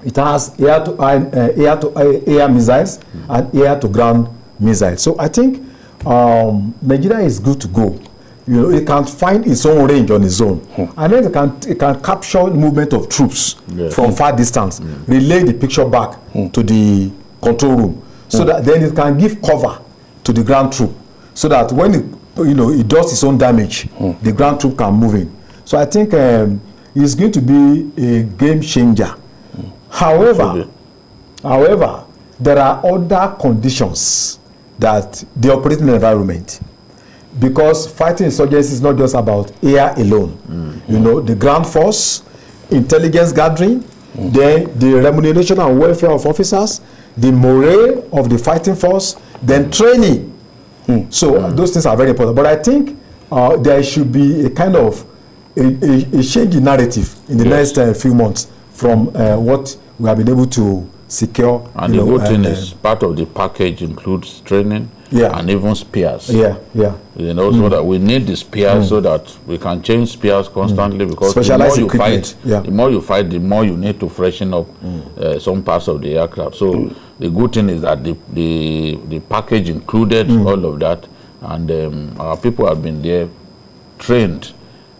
It has air-to-air missiles and air-to-ground missiles. So I think Nigeria is good to go. It can find its own range on its own, and then it can capture the movement of troops from far distance, relay the picture back to the control room, so that then it can give cover to the ground troop, so that when it does its own damage, the ground troop can move in. So I think it's going to be a game changer. However, there are other conditions that the operating environment, because fighting insurgency is not just about air alone. The ground force, intelligence gathering, then the remuneration and welfare of officers, the morale of the fighting force, then training. So those things are very important. But I think there should be a kind of a change in narrative in the next few months from what we have been able to secure. And the good thing is part of the package includes training and even spears. So that we need the spears so that we can change spears constantly, because the more you fight, the more you need to freshen up some parts of the aircraft. So the good thing is that the package included all of that, and our people have been there, trained.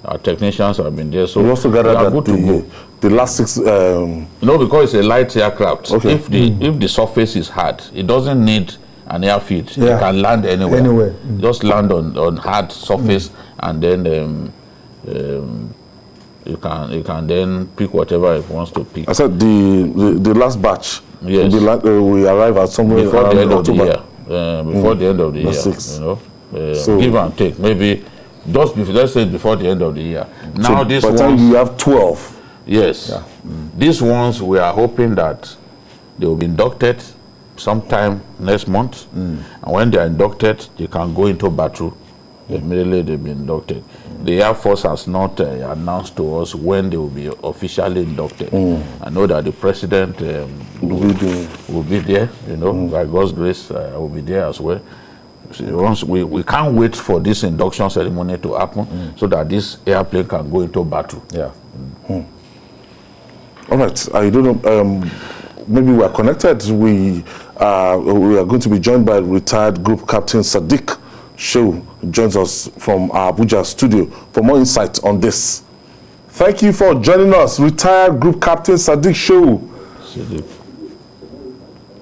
Our technicians have been there, so we also gathered that good to go. The last 6 because it's a light aircraft. If the surface is hard, it doesn't need an airfield. It can land anywhere. Just land on hard surface, and then you can then pick whatever it wants to pick. I said the last batch. Yes. We arrive at somewhere before the end October. of the year. Before the end of the year. 6. So give and take. Maybe just before, let's say before the end of the year. Now this by the time you have 12. Yes. These ones, we are hoping that they will be inducted sometime next month. And when they are inducted, they can go into battle Immediately they've been inducted. The Air Force has not announced to us when they will be officially inducted. I know that the president will be there, you know, by God's grace, will be there as well. So we can't wait for this induction ceremony to happen so that this airplane can go into battle. Yeah. All right. I don't know. Maybe we are connected. We are going to be joined by retired Group Captain Sadiq Shehu, joins us from our Abuja studio for more insight on this. Thank you for joining us, retired Group Captain Sadiq Shehu.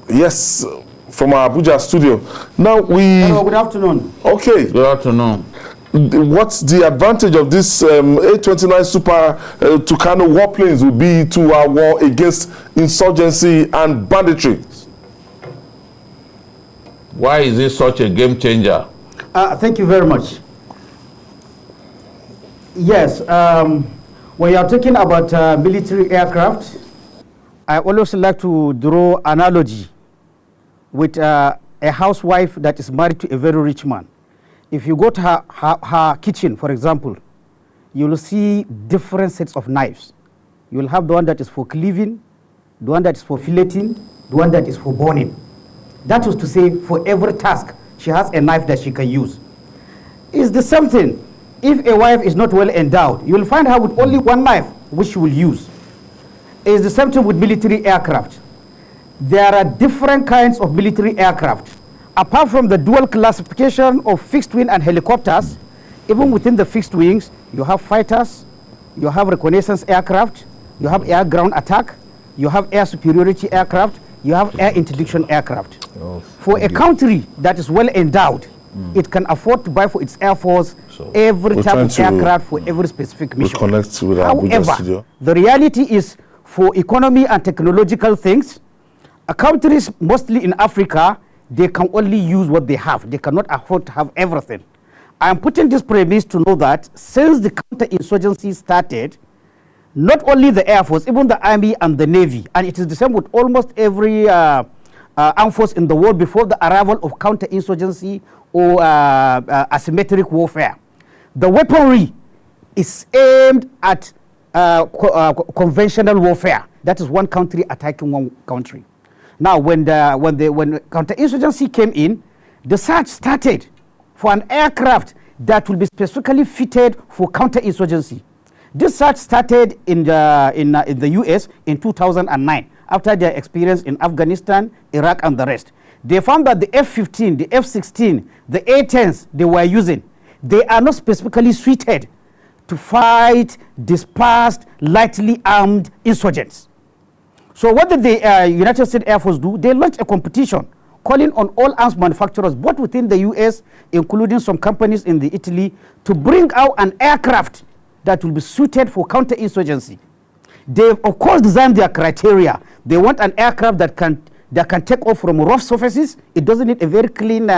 Yes, from our Abuja studio. Now Hello, good afternoon. Okay. Good afternoon. What's the advantage of this A29 Super Tucano warplanes will be to our war against insurgency and banditry? Why is this such a game changer? Thank you very much. Yes, when you are talking about military aircraft, I always like to draw analogy with a housewife that is married to a very rich man. If you go to her kitchen, for example, you will see different sets of knives. You will have the one that is for cleaving, the one that is for filleting, the one that is for boning. That is to say, for every task, she has a knife that she can use. It's the same thing. If a wife is not well endowed, you will find her with only one knife, which she will use. It's the same thing with military aircraft. There are different kinds of military aircraft. Apart from the dual classification of fixed wing and helicopters, even within the fixed wings, you have fighters, you have reconnaissance aircraft, you have air ground attack, you have air superiority aircraft, you have air interdiction aircraft. For a country that is well endowed, it can afford to buy for its air force every type of aircraft for every specific mission. However, the reality is, for economy and technological things, countries mostly in Africa, they can only use what they have. They cannot afford to have everything. I am putting this premise to know that since the counterinsurgency started, not only the Air Force, even the Army and the Navy, and it is the same with almost every armed force in the world before the arrival of counterinsurgency or asymmetric warfare. The weaponry is aimed at conventional warfare. That is one country attacking one country. Now, when counterinsurgency came in, the search started for an aircraft that will be specifically fitted for counterinsurgency. This search started in the US in 2009, after their experience in Afghanistan, Iraq, and the rest. They found that the F-15, the F-16, the A-10s they were using, they are not specifically suited to fight dispersed, lightly armed insurgents. So what did the United States Air Force do? They launched a competition calling on all arms manufacturers, both within the US, including some companies in Italy, to bring out an aircraft that will be suited for counterinsurgency. They've, of course, designed their criteria. They want an aircraft that can take off from rough surfaces. It doesn't need a very clean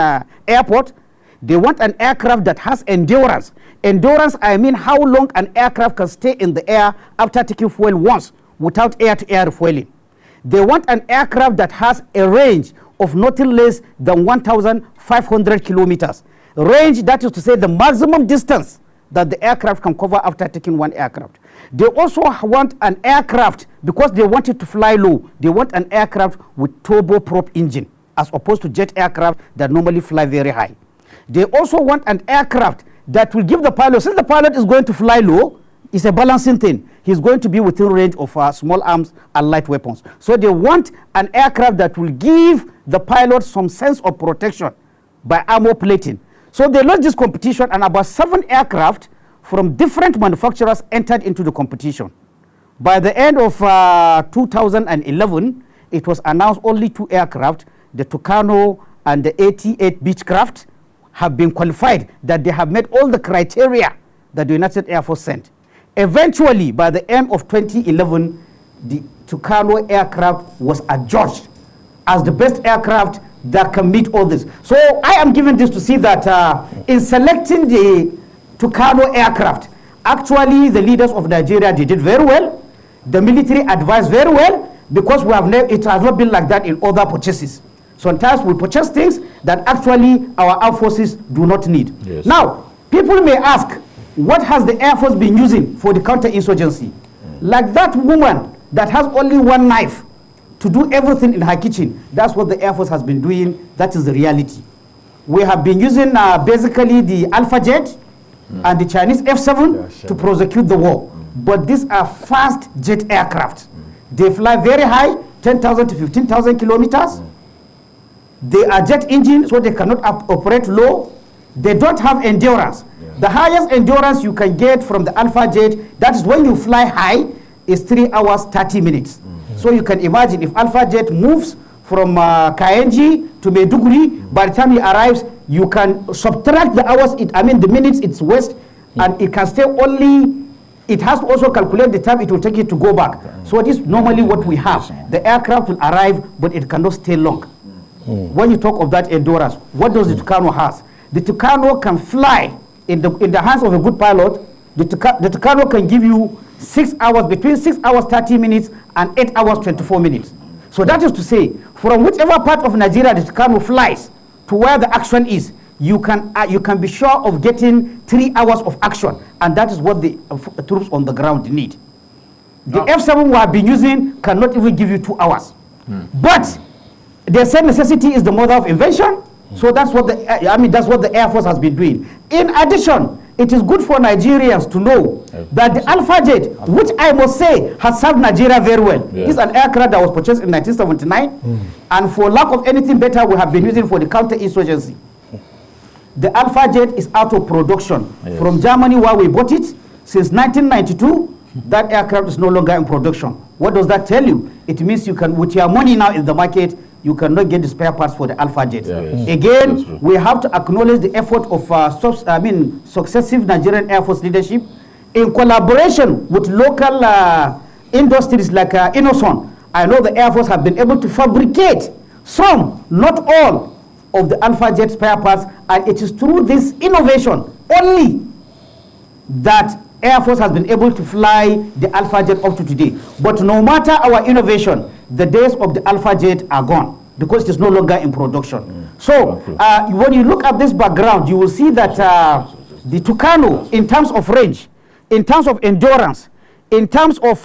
airport. They want an aircraft that has endurance. Endurance, I mean how long an aircraft can stay in the air after taking fuel once without air-to-air refueling. They want an aircraft that has a range of nothing less than 1,500 kilometers. Range, that is to say the maximum distance that the aircraft can cover after taking one aircraft. They also want an aircraft, because they want it to fly low, they want an aircraft with turboprop engine, as opposed to jet aircraft that normally fly very high. They also want an aircraft that will give the pilot, since the pilot is going to fly low, it's a balancing thing. He's going to be within range of small arms and light weapons. So they want an aircraft that will give the pilot some sense of protection by armor plating. So they launched this competition, and about 7 aircraft from different manufacturers entered into the competition. By the end of 2011, it was announced only 2 aircraft, the Tucano and the 88 Beechcraft, have been qualified, that they have met all the criteria that the United States Air Force sent. Eventually, by the end of 2011, the Tucano aircraft was adjudged as the best aircraft that can meet all this. So I am giving this to see that in selecting the Tucano aircraft, actually the leaders of Nigeria, they did very well. The military advised very well, because it has not been like that in other purchases. Sometimes we purchase things that actually our armed forces do not need. Yes. Now, People may ask, what has the Air Force been using for the counter-insurgency? Like that woman that has only one knife to do everything in her kitchen, that's what the Air Force has been doing. That is the reality. We have been using basically the Alpha Jet and the Chinese F-7 to prosecute the war. But these are fast jet aircraft. They fly very high, 10,000 to 15,000 kilometers. They are jet engines, so they cannot operate low. They don't have endurance. The highest endurance you can get from the Alpha Jet, that is when you fly high, is 3 hours, 30 minutes. So you can imagine if Alpha Jet moves from Kaenji to Maiduguri, by the time he arrives, you can subtract the hours, the minutes it's waste, and it can stay only, it has to also calculate the time it will take it to go back. So this is normally what we have. The aircraft will arrive, but it cannot stay long. When you talk of that endurance, what does the Tucano has? The Tucano can fly in the hands of a good pilot. The Tucano can give you 6 hours, between 6 hours 30 minutes and 8 hours 24 minutes. So that is to say, from whichever part of Nigeria the Tucano flies to where the action is, you can be sure of getting 3 hours of action, and that is what the troops on the ground need. The F-7 we have been using cannot even give you 2 hours. But they say necessity is the mother of invention. So that's what the Air Force has been doing. In addition, it is good for Nigerians to know that the Alpha Jet, which I must say has served Nigeria very well, is an aircraft that was purchased in 1979, and for lack of anything better, we have been using for the counter-insurgency. The Alpha Jet is out of production from Germany, where we bought it. Since 1992, that aircraft is no longer in production. What does that tell you? It means you can, with your money now in the market, you cannot get the spare parts for the Alpha Jet. Again, we have to acknowledge the effort of successive Nigerian Air Force leadership in collaboration with local industries like Innoson. I know the Air Force have been able to fabricate some, not all, of the Alpha Jet spare parts, and it is through this innovation only that Air Force has been able to fly the Alpha Jet up to today. But no matter our innovation, the days of the Alpha Jet are gone because it is no longer in production. So when you look at this background, you will see that the Tucano, in terms of range, in terms of endurance, in terms of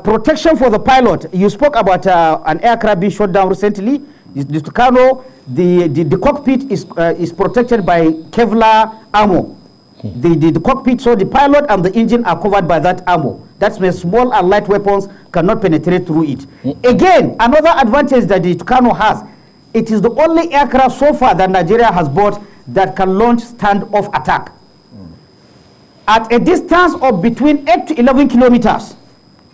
protection for the pilot, you spoke about an aircraft being shot down recently. The Tucano, the cockpit is protected by Kevlar armor. The cockpit, so the pilot and the engine are covered by that armor. That's where small and light weapons cannot penetrate through it. Again, another advantage that the Tucano has, it is the only aircraft so far that Nigeria has bought that can launch standoff attack. At a distance of between 8 to 11 kilometers,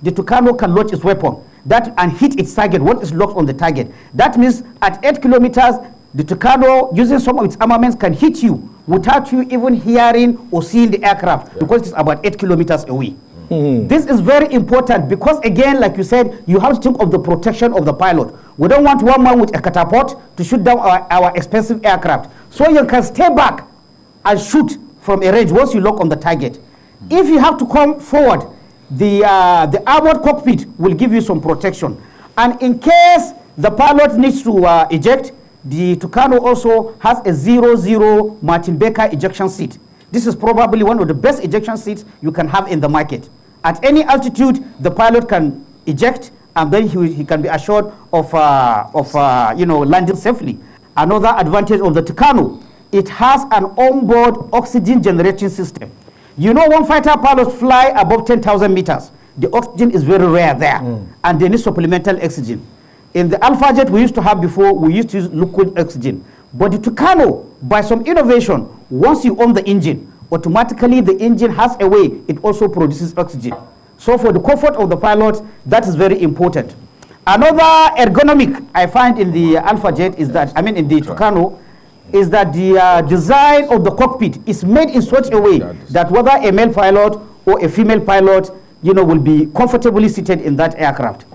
the Tucano can launch its weapon and hit its target once it's locked on the target. That means at 8 kilometers, the Tucano, using some of its armaments, can hit you without you even hearing or seeing the aircraft because it's about 8 kilometers away. This is very important because, again, like you said, you have to think of the protection of the pilot. We don't want one man with a catapult to shoot down our expensive aircraft. So you can stay back and shoot from a range once you lock on the target. If you have to come forward, the armored cockpit will give you some protection. And in case the pilot needs to eject, the Tucano also has a 0-0 Martin Baker ejection seat. This is probably one of the best ejection seats you can have in the market. At any altitude, the pilot can eject, and then he can be assured of landing safely. Another advantage of the Tucano, it has an onboard oxygen generating system. You know, when fighter pilots fly above 10,000 meters, the oxygen is very rare there, and they need supplemental oxygen. In the Alpha Jet we used to have before, we used to use liquid oxygen. But the Tucano, by some innovation, once you own the engine, automatically the engine has a way, it also produces oxygen. So for the comfort of the pilot, that is very important. Another ergonomic I find in the Alpha Jet is that, in the Tucano, is that the design of the cockpit is made in such a way that whether a male pilot or a female pilot, will be comfortably seated in that aircraft.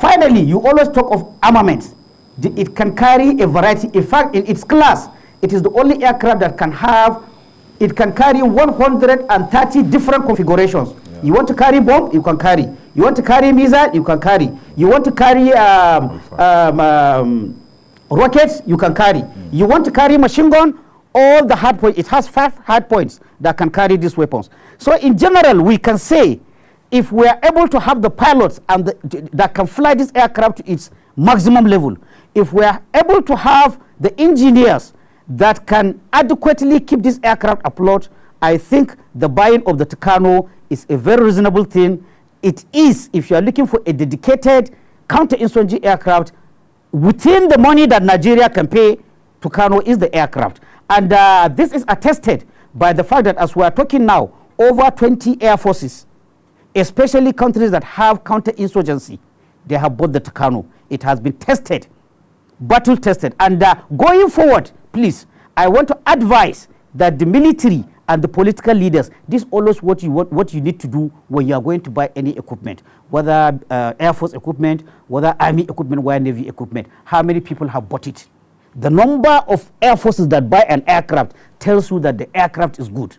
Finally, you always talk of armaments. It can carry a variety. In fact, in its class, it is the only aircraft that can carry 130 different configurations. You want to carry bomb, you can carry. You want to carry missile, you can carry. You want to carry rockets, you can carry. You want to carry machine gun all the hard points. It has 5 hard points that can carry these weapons. So in general, we can say if we are able to have the pilots and that can fly this aircraft to its maximum level, if we are able to have the engineers that can adequately keep this aircraft afloat, I think the buying of the Tucano is a very reasonable thing. It is, if you are looking for a dedicated counter-insurgency aircraft, within the money that Nigeria can pay, Tucano is the aircraft. And this is attested by the fact that as we are talking now, over 20 air forces, especially countries that have counter-insurgency, they have bought the Tucano. It has been tested, battle tested. And going forward, please, I want to advise that the military and the political leaders, this is always what you need to do when you are going to buy any equipment, whether Air Force equipment, whether Army equipment, whether Navy equipment. How many people have bought it? The number of air forces that buy an aircraft tells you that the aircraft is good.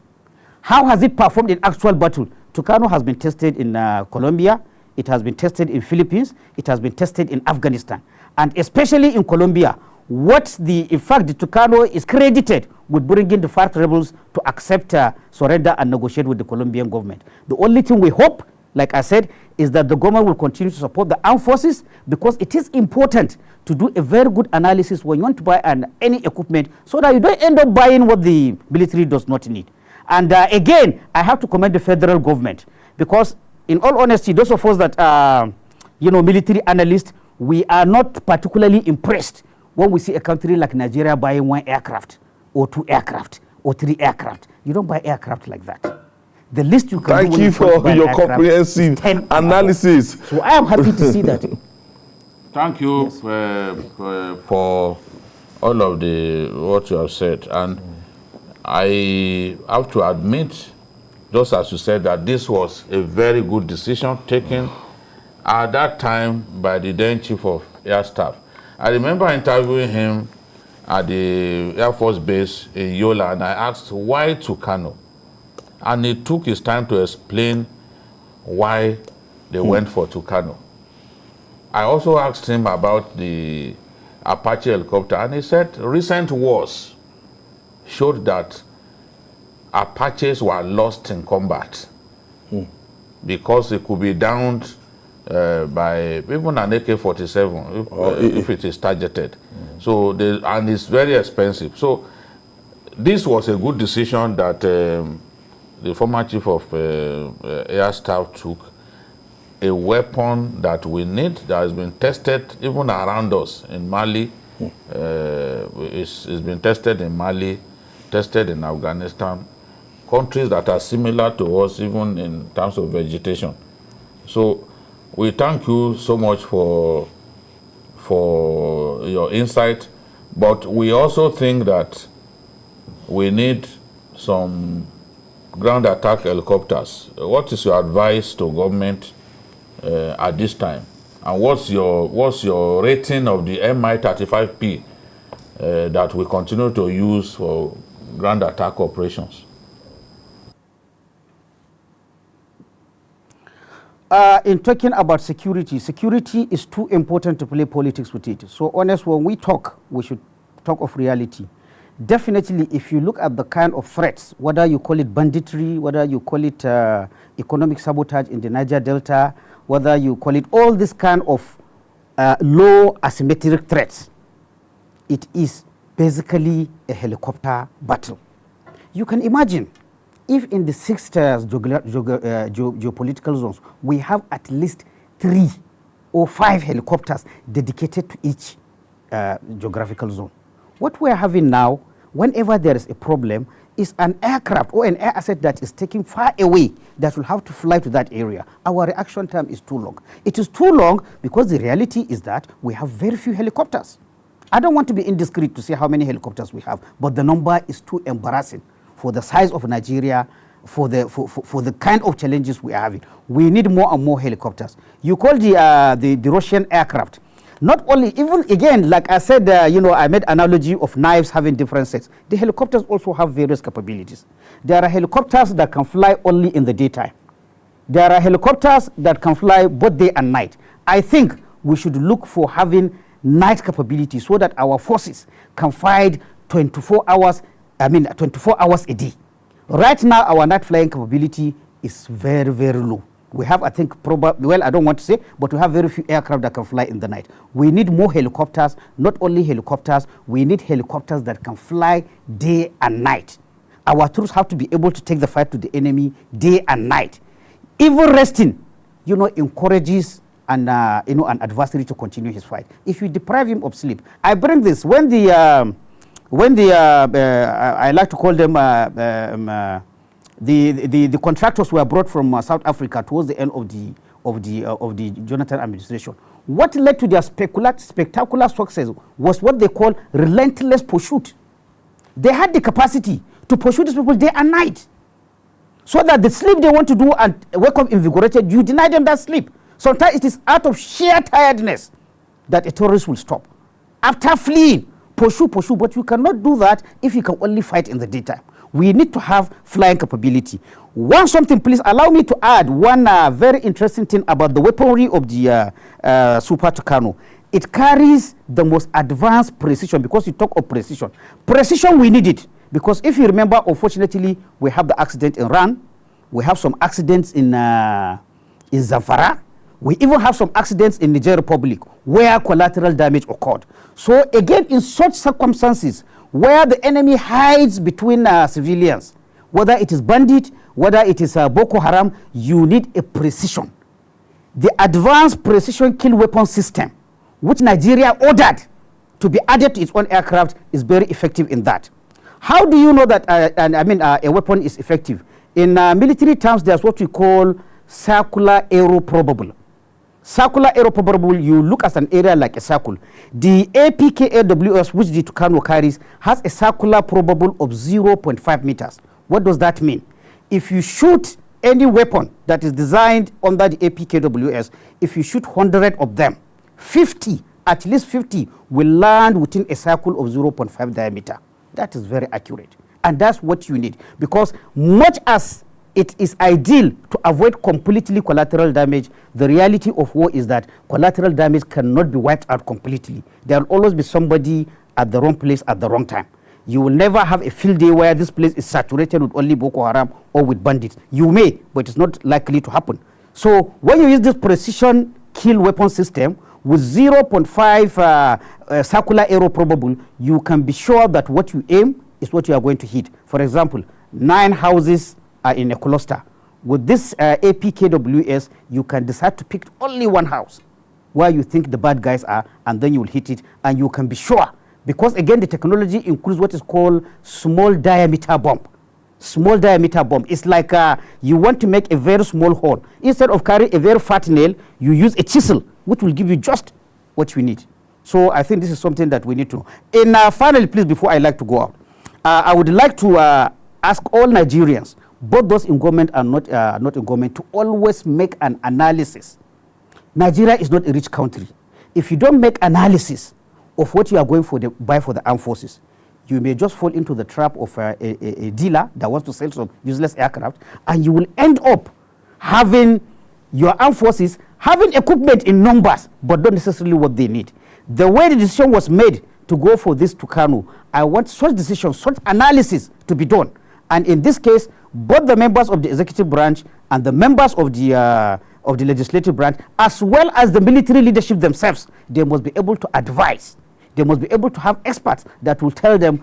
How has it performed in actual battle? Tucano has been tested in Colombia. It has been tested in Philippines. It has been tested in Afghanistan. And especially in Colombia, in fact, the Tucano is credited with bringing the FARC rebels to accept surrender and negotiate with the Colombian government. The only thing we hope, like I said, is that the government will continue to support the armed forces, because it is important to do a very good analysis when you want to buy any equipment, so that you don't end up buying what the military does not need. And again, I have to commend the federal government, because in all honesty, those of us that are, military analysts, we are not particularly impressed when we see a country like Nigeria buying 1 aircraft or 2 aircraft or 3 aircraft. You don't buy aircraft like that. The least you can do. Thank you for your comprehensive analysis. So I am happy to see that. Thank you for all of what you have said. And I have to admit, just as you said, that this was a very good decision taken at that time by the then Chief of Air Staff. I remember interviewing him at the Air Force Base in Yola, and I asked, why Tucano? And he took his time to explain why they went for Tucano. I also asked him about the Apache helicopter, and he said recent wars showed that Apaches were lost in combat because it could be downed by even an AK-47 if it is targeted. So and it's very expensive. So this was a good decision that the former Chief of Air Staff took. A weapon that we need, that has been tested even around us in Mali. It's been tested in Mali, tested in Afghanistan, countries that are similar to us even in terms of vegetation. So we thank you so much for your insight, but we also think that we need some ground attack helicopters. What is your advice to government at this time, and what's your rating of the Mi-35P that we continue to use for ground attack operations? In talking about security is too important to play politics with it. So honest, when we talk, we should talk of reality. Definitely, if you look at the kind of threats, whether you call it banditry, whether you call it economic sabotage in the Niger Delta, whether you call it all this kind of low asymmetric threats, it is basically a helicopter battle. You can imagine if in the 6 geopolitical zones, we have at least 3 or 5 helicopters dedicated to each geographical zone. What we are having now, whenever there is a problem, is an aircraft or an air asset that is taken far away that will have to fly to that area. Our reaction time is too long. It is too long because the reality is that we have very few helicopters. I don't want to be indiscreet to say how many helicopters we have, but the number is too embarrassing for the size of Nigeria, for the kind of challenges we are having. We need more and more helicopters. You call the Russian aircraft. Not only, even again, like I said, I made analogy of knives having different sets. The helicopters also have various capabilities. There are helicopters that can fly only in the daytime. There are helicopters that can fly both day and night. I think we should look for having night capability so that our forces can fight 24 hours 24 hours a day. Right now, our night flying capability is very, very low. We have, I think, well, I don't want to say, but we have very few aircraft that can fly in the night. We need more helicopters, not only helicopters, we need helicopters that can fly day and night. Our troops have to be able to take the fight to the enemy day and night. Even resting, encourages an adversary to continue his fight. If you deprive him of sleep, I bring this when I like to call them the contractors were brought from South Africa towards the end of the Jonathan administration. What led to their spectacular success was what they call relentless pursuit. They had the capacity to pursue these people day and night, so that the sleep they want to do and wake up invigorated, you deny them that sleep. Sometimes it is out of sheer tiredness that a terrorist will stop. After fleeing, pursue, but you cannot do that if you can only fight in the daytime. We need to have flying capability. Something, please allow me to add one very interesting thing about the weaponry of the Super Tucano. It carries the most advanced precision, because you talk of precision. Precision, we need it, because if you remember, unfortunately, we have the accident in Ran. We have some accidents in Zamfara. We even have some accidents in Niger Republic where collateral damage occurred. So again, in such circumstances, where the enemy hides between civilians, whether it is bandit, whether it is Boko Haram, you need a precision. The advanced precision kill weapon system, which Nigeria ordered to be added to its own aircraft, is very effective in that. How do you know that a weapon is effective? In military terms, there's what we call circular aero probable. Circular aero probable, you look at an area like a circle. The APKAWS, which the Tucano carries, has a circular probable of 0.5 meters. What does that mean? If you shoot any weapon that is designed under the APKWS, if you shoot 100 of them, 50, at least 50, will land within a circle of 0.5 diameter. That is very accurate. And that's what you need. Because much as it is ideal to avoid completely collateral damage, the reality of war is that collateral damage cannot be wiped out completely. There will always be somebody at the wrong place at the wrong time. You will never have a field day where this place is saturated with only Boko Haram or with bandits. You may, but it's not likely to happen. So when you use this precision kill weapon system with 0.5 circular aero probable, you can be sure that what you aim is what you are going to hit. For example, 9 houses are in a cluster. With this APKWS, you can decide to pick only one house where you think the bad guys are, and then you will hit it, and you can be sure. Because again, the technology includes what is called small diameter bomb. Small diameter bomb. It's like you want to make a very small hole. Instead of carrying a very fat nail, you use a chisel, which will give you just what you need. So I think this is something that we need to know. And finally, please, before I like to go out, I would like to ask all Nigerians, both those in government and not in government, to always make an analysis. Nigeria is not a rich country. If you don't make analysis of what you are going for buy for the armed forces, you may just fall into the trap of a dealer that wants to sell some useless aircraft, and you will end up having your armed forces having equipment in numbers, but not necessarily what they need. The way the decision was made to go for this Tucano, I want such decisions, such analysis to be done. And in this case, both the members of the executive branch and the members of the legislative branch, as well as the military leadership themselves, they must be able to advise. They must be able to have experts that will tell them,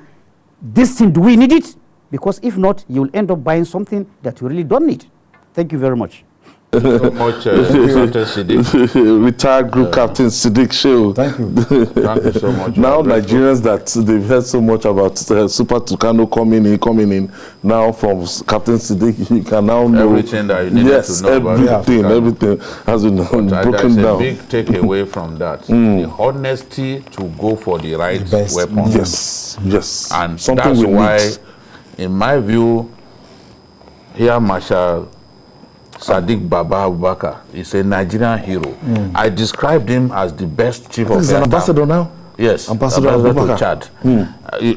this thing, do we need it? Because if not, you will end up buying something that you really don't need. Thank you very much. Thank you so much, Captain Siddiq. Retired Group Captain Siddiq Shehu. Thank you. Thank you so much. Now Nigerians that they've heard so much about Super Tucano coming in. Now from Captain Siddiq, you can now know everything that you needed to know about everything has been broken down. There's a big takeaway from that. The honesty to go for the right weapon. Yes. And something that's why, in my view, here Marshal Sadiq Baba Abubakar is a Nigerian hero. I described him as the best chief of air staff. He's an ambassador now? Yes, ambassador to Chad.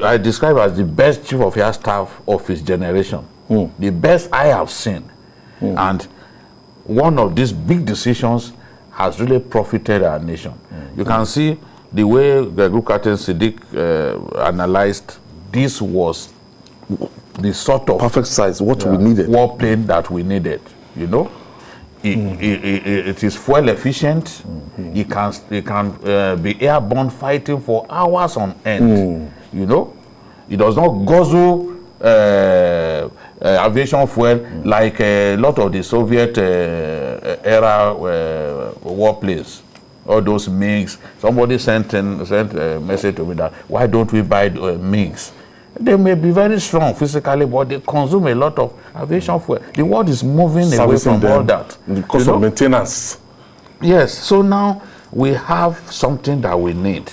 I describe as the best chief of air staff of his generation. The best I have seen. And one of these big decisions has really profited our nation. You can see the way the Group Captain Siddiq analyzed this was the sort of perfect size, what we needed. warplane that we needed, you know. It is fuel efficient. It can be airborne fighting for hours on end. You know, it does not guzzle aviation fuel like a lot of the Soviet era warplanes. All those MiGs. Somebody sent a message to me that why don't we buy MiGs? They may be very strong physically, but they consume a lot of aviation fuel. The world is moving away from all that. Because of maintenance. Yes, so now we have something that we need,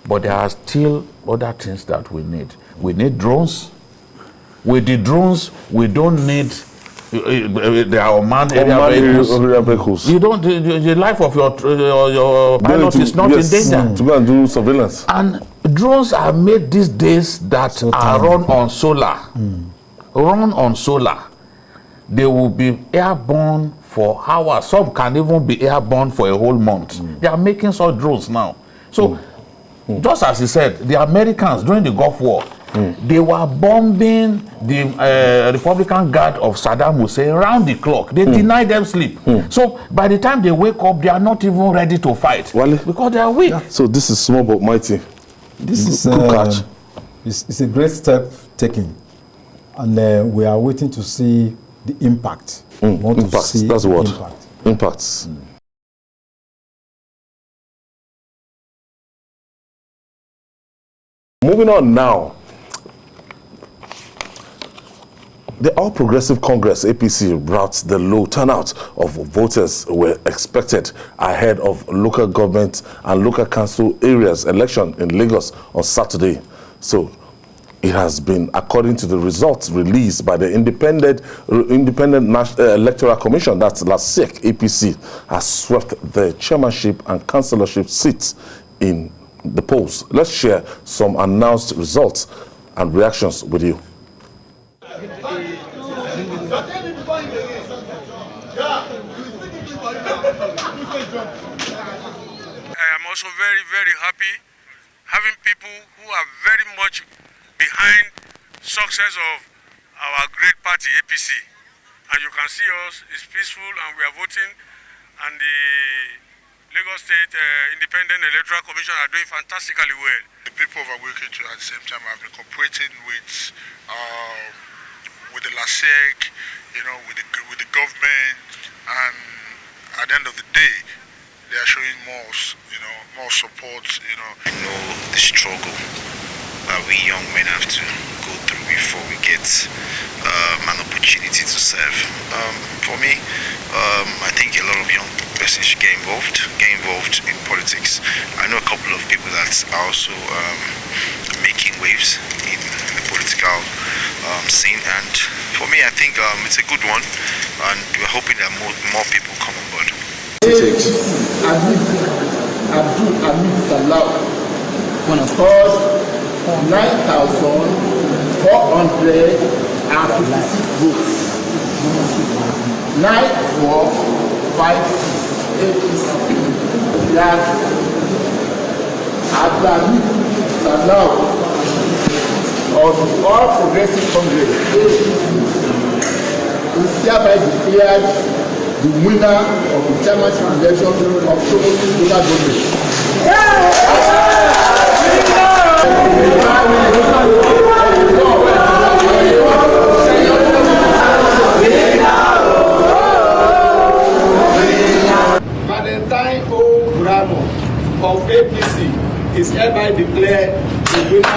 but there are still other things that we need. We need drones. With the drones, we don't need they are unmanned area vehicles. You don't. The life of your pilot is not in danger. To go and do surveillance. And drones are made these days that are run on solar. Run on solar. They will be airborne for hours. Some can even be airborne for a whole month. They are making such drones now. So, just as he said, the Americans during the Gulf War, they were bombing the Republican Guard of Saddam Hussein around the clock. They denied them sleep. So by the time they wake up, they are not even ready to fight because they are weak. Yeah. So this is small but mighty. This is good catch. It's a great step taken, and we are waiting to see the impact. Impacts. That's the word. Impacts. Moving on now. The All Progressive Congress, APC, routs the low turnout of voters were expected ahead of local government and local council areas election in Lagos on Saturday. So it has been, according to the results released by the Independent National Electoral Commission, that's LASEC, APC, has swept the chairmanship and councillorship seats in the polls. Let's share some announced results and reactions with you. I am also very, very happy having people who are very much behind success of our great party, APC. And you can see us, it's peaceful and we are voting, and the Lagos State Independent Electoral Commission are doing fantastically well. The people of Abuja at the same time have been cooperating with the LASEC, you know, with the government, and at the end of the day, they are showing more support, you know. I know the struggle that we young men have to go through before we get an opportunity to serve. For me, I think a lot of young persons should get involved in politics. I know a couple of people that are also making waves in the political scene, and for me, I think it's a good one, and we're hoping that more people come on board. Cost 9,456 votes. 9,456. That Advantage of the All Progressive Congress is hereby declared the winner of the chairmanship election of Sokoto local government. Valentine O. Bramo of APC is hereby declared the winner of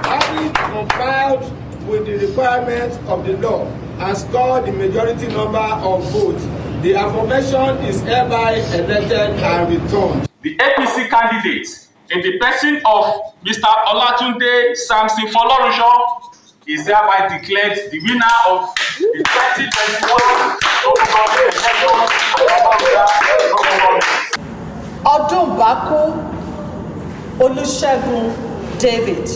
having compiled with the requirements of the law and scored the majority number of votes. The affirmation is hereby elected and returned. The APC candidate, in the person of Mr. Olatunde Samson Folorunsho, is thereby declared the winner of the 2021 local government election. Odunbaku Olusegun David.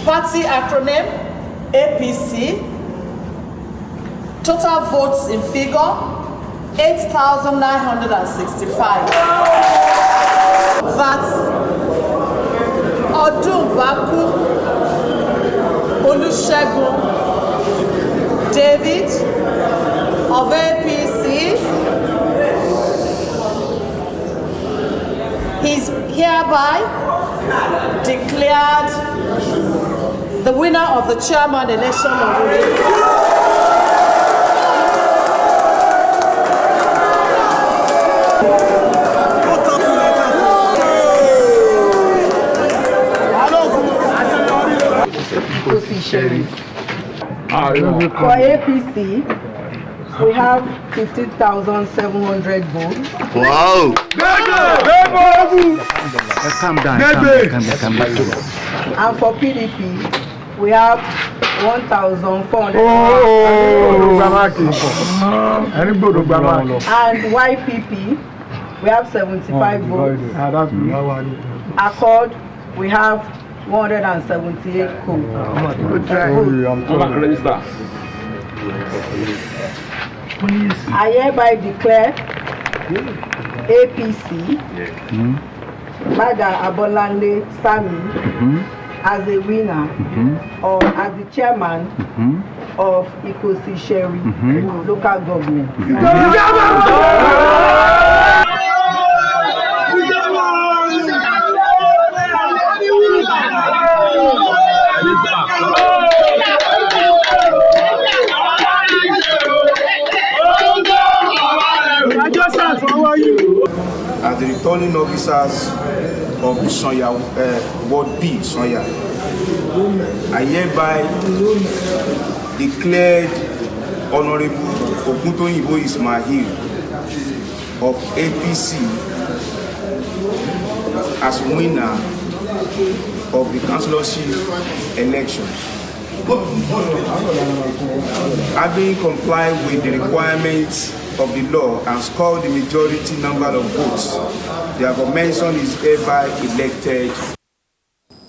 Party acronym APC. Total votes in figure 8,965. That's Odun Baku Olusegun David of APC. He's hereby declared the winner of the chairman election of the For APC, we have 15,700 votes. Wow! Calm down. And for PDP, we have 1,400. And YPP, we have 75 votes. Accord, we have 178 votes. I hereby declare APC Bada Abolande Sami as a winner or as the chairman of Ikosi Sherry local government. As the returning officers of the Sonya, Ward B, Sonya, I hereby declared Honorable Oguntoyibo Ismail of APC as winner of the councillorship elections. Having complied with the requirements of the law and scored the majority number of votes, the aforementioned is hereby elected.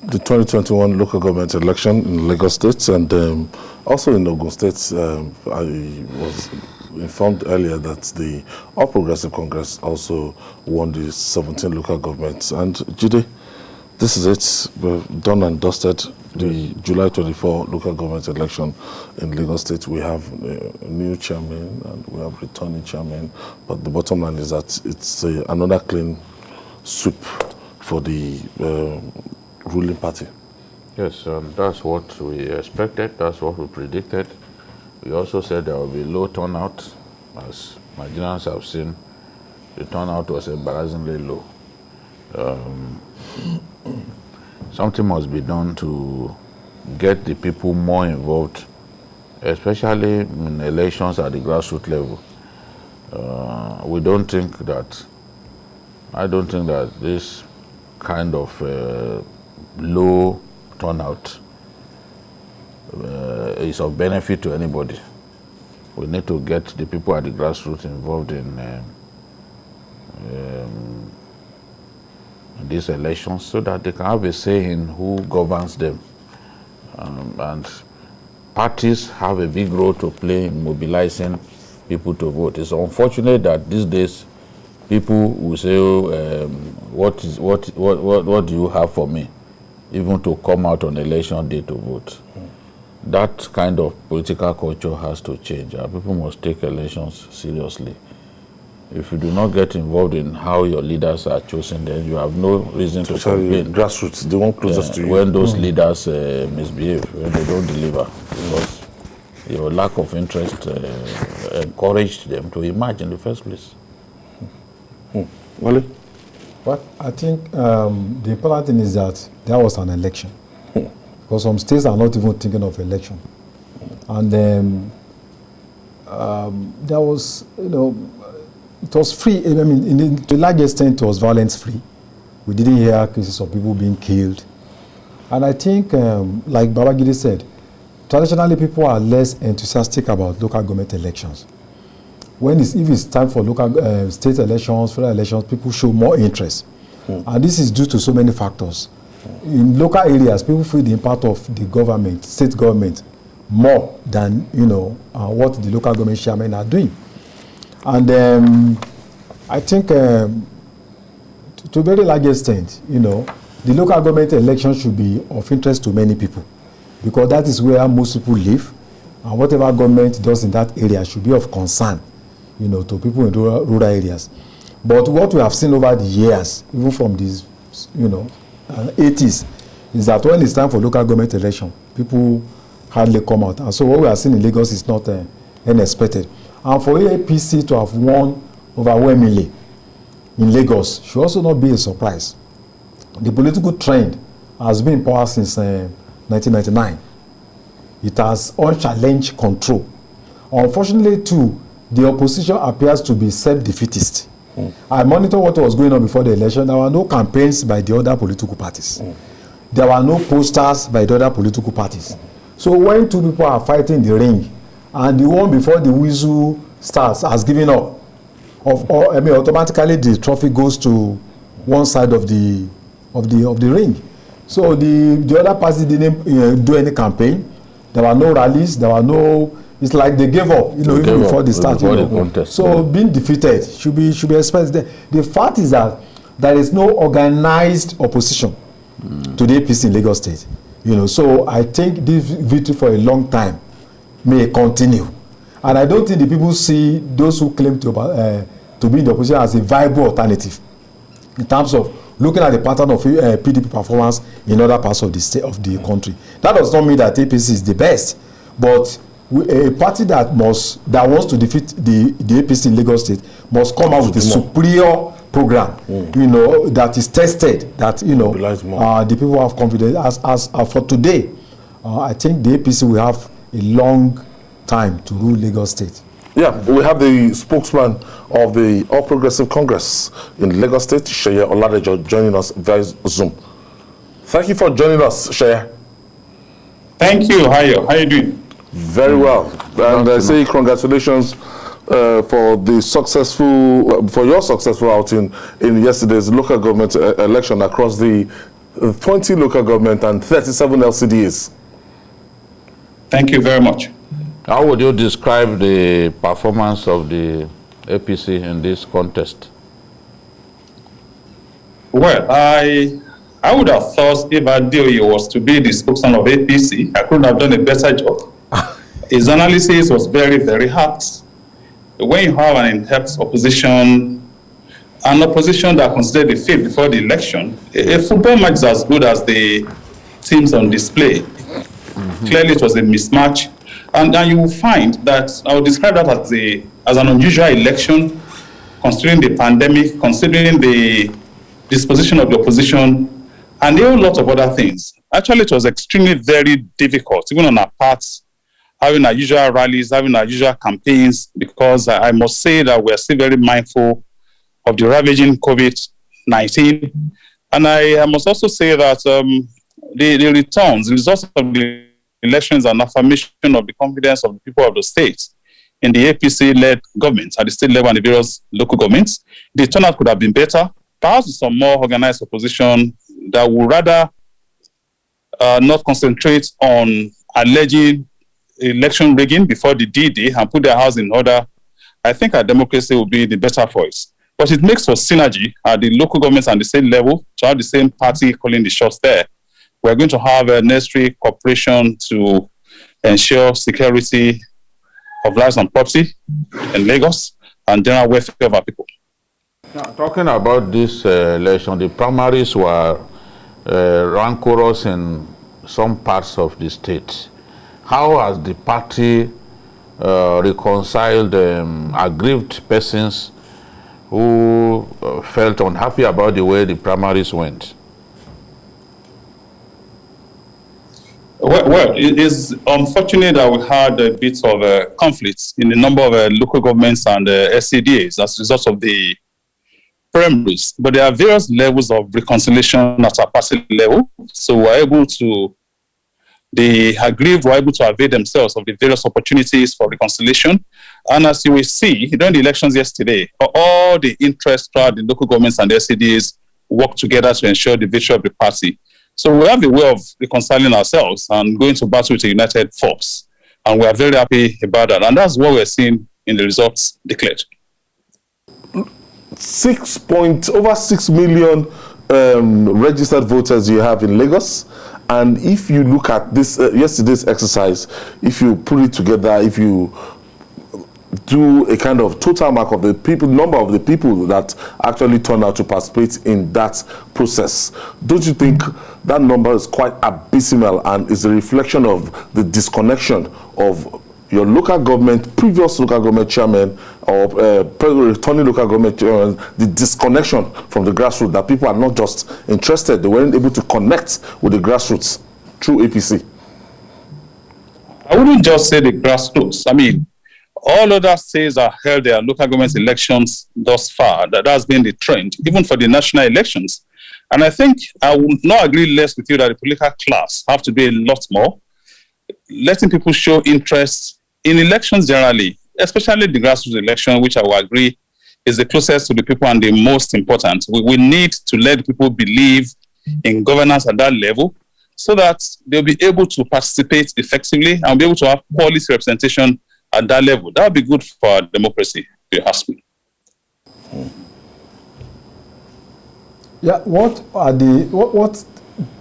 The 2021 local government election in Lagos State and also in Ogun State, I was informed earlier that the All Progressive Congress also won the 17 local governments. And Jide, this is it. We're done and dusted. The July 24 local government election in Lagos State. We have a new chairman and we have returning chairman. But the bottom line is that it's another clean sweep for the ruling party. Yes, that's what we expected. That's what we predicted. We also said there will be low turnout. As Nigerians have seen, the turnout was embarrassingly low. Something must be done to get the people more involved, especially in elections at the grassroots level. I don't think that this kind of low turnout is of benefit to anybody. We need to get the people at the grassroots involved in these elections so that they can have a say in who governs them. And parties have a big role to play in mobilizing people to vote. It's unfortunate that these days people will say, what do you have for me? Even to come out on election day to vote. That kind of political culture has to change. People must take elections seriously. If you do not get involved in how your leaders are chosen, then you have no reason to complain. Grassroots, the one closest to you. When those leaders misbehave, when they don't deliver, because your lack of interest encouraged them to emerge in the first place. Wale? Well, I think the important thing is that there was an election. Because some states are not even thinking of election. And there was, it was free. I mean, to a large extent, it was violence-free. We didn't hear cases of people being killed. And I think, like Babagidi said, traditionally people are less enthusiastic about local government elections. If it's time for local state elections, federal elections, people show more interest. And this is due to so many factors. In local areas, people feel the impact of the government, state government, more than what the local government chairmen are doing. And I think to a very large extent, the local government election should be of interest to many people, because that is where most people live, and whatever government does in that area should be of concern, to people in rural areas. But what we have seen over the years, even from these, 80s, is that when it's time for local government election, people hardly come out. And so what we are seeing in Lagos is not unexpected. And for APC to have won overwhelmingly in Lagos should also not be a surprise. The political trend has been in power since 1999. It has unchallenged control. Unfortunately, too, the opposition appears to be self-defeatist. I monitor what was going on before the election. There were no campaigns by the other political parties. There were no posters by the other political parties. So when two people are fighting in the ring, and the one before the whistle starts has given up, automatically the trophy goes to one side of the ring. So the other party didn't do any campaign. There were no rallies. There were no. It's like they gave up, even before the start. So being defeated should be expected. The fact is that there is no organized opposition to the APC in Lagos State. So I think this victory for a long time may continue, and I don't think the people see those who claim to be in the opposition as a viable alternative in terms of looking at the pattern of PDP performance in other parts of the state of the country. That does not mean that APC is the best, but a party that wants to defeat the APC in Lagos State must come out with a superior program, that is tested, that the people have confidence. As for today, I think the APC will have a long time to rule Lagos State. Yeah, we have the spokesman of the All Progressive Congress in Lagos State, Sheye Oladejo, joining us via Zoom. Thank you for joining us, Sheye. Thank you. How are you doing? Very well. And I say congratulations for your successful outing in yesterday's local government election across the 20 local government and 37 LCDs. Thank you very much. How would you describe the performance of the APC in this contest? Well, I would have thought if Adeoye was to be the spokesman of APC, I couldn't have done a better job. His analysis was very, very apt. When you have an in-depth opposition, an opposition that considered the field before the election, a football match is as good as the teams on display. Clearly, it was a mismatch. And you will find that I would describe that as an unusual election, considering the pandemic, considering the disposition of the opposition, and a whole lot of other things. Actually, it was extremely very difficult, even on our parts, having our usual rallies, having our usual campaigns, because I must say that we're still very mindful of the ravaging COVID-19. And I must also say that the results of the elections are an affirmation of the confidence of the people of the state in the APC-led government at the state level and the various local governments. The turnout could have been better, perhaps with some more organized opposition that would rather not concentrate on alleging election rigging before the D-Day and put their house in order. I think our democracy will be the better voice. But it makes for synergy at the local governments and the state level to have the same party calling the shots there. We're going to have a necessary cooperation to ensure security of lives and property in Lagos and general welfare of our people. Now, talking about this election, the primaries were rancorous in some parts of the state. How has the party reconciled aggrieved persons who felt unhappy about the way the primaries went? Well, it is unfortunate that we had a bit of conflicts in the number of local governments and SCDAs as a result of the primaries. But there are various levels of reconciliation at our party level. So we're able to, the aggrieved were able to avail themselves of the various opportunities for reconciliation. And as you will see, during the elections yesterday, all the interests throughout the local governments and the SCDAs worked together to ensure the victory of the party. So we have a way of reconciling ourselves and going to battle with a united force. And we are very happy about that. And that's what we're seeing in the results declared. over 6 million registered voters you have in Lagos. And if you look at this yesterday's exercise, if you put it together, if you do a kind of total mark of the people, number of the people that actually turned out to participate in that process, don't you think that number is quite abysmal and is a reflection of the disconnection of your local government, previous local government chairman, or returning local government chairman, the disconnection from the grassroots, that people are not just interested, they weren't able to connect with the grassroots through APC? I wouldn't just say the grassroots. I mean, all other states have held their local government elections thus far. That has been the trend, even for the national elections. And I think I would not agree less with you that the political class have to be a lot more, letting people show interest in elections generally, especially the grassroots election, which I will agree is the closest to the people and the most important. We need to let people believe in governance at that level so that they'll be able to participate effectively and be able to have quality representation at that level. That would be good for our democracy, if you ask me. Yeah, what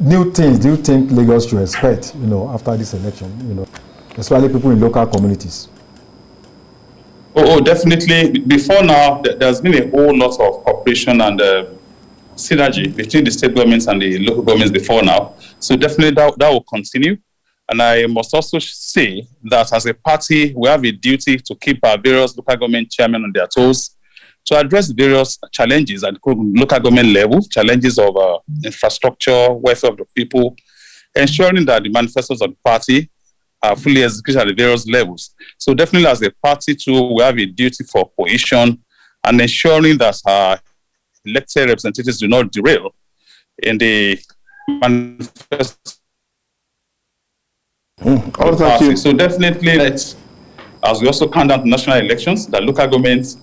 new things do you think Lagos should expect, after this election, especially people in local communities? Oh, definitely. Before now, there's been a whole lot of cooperation and synergy between the state governments and the local governments before now. So definitely that will continue. And I must also say that as a party, we have a duty to keep our various local government chairmen on their toes to address various challenges at local government level, challenges of infrastructure, welfare of the people, ensuring that the manifestos of the party are fully executed at the various levels. So definitely as a party too, we have a duty for cohesion and ensuring that our elected representatives do not derail in the manifesto. So definitely, as we also count down to national elections, that local governments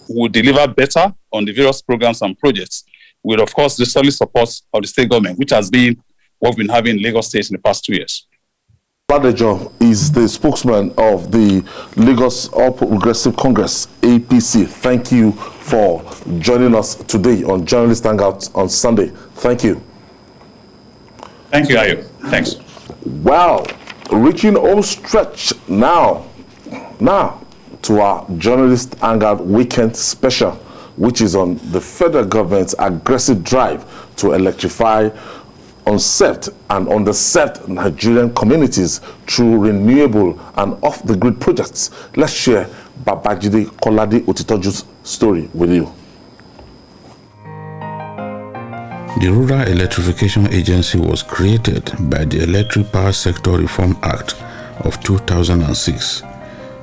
will deliver better on the various programs and projects with, of course, the solid support of the state government, which has been what we've been having in Lagos State in the past 2 years. Badejo is the spokesman of the Lagos All Progressive Congress, APC. Thank you for joining us today on Journalist Hangout on Sunday. Thank you. Thank you, Ayo. Thanks. Wow, reaching home stretch now to our Journalist Hangout Weekend Special, which is on the federal government's aggressive drive to electrify unserved and underserved Nigerian communities through renewable and off-the-grid projects. Let's share Babajide Kolade Otitoju's story with you. The Rural Electrification Agency was created by the Electric Power Sector Reform Act of 2006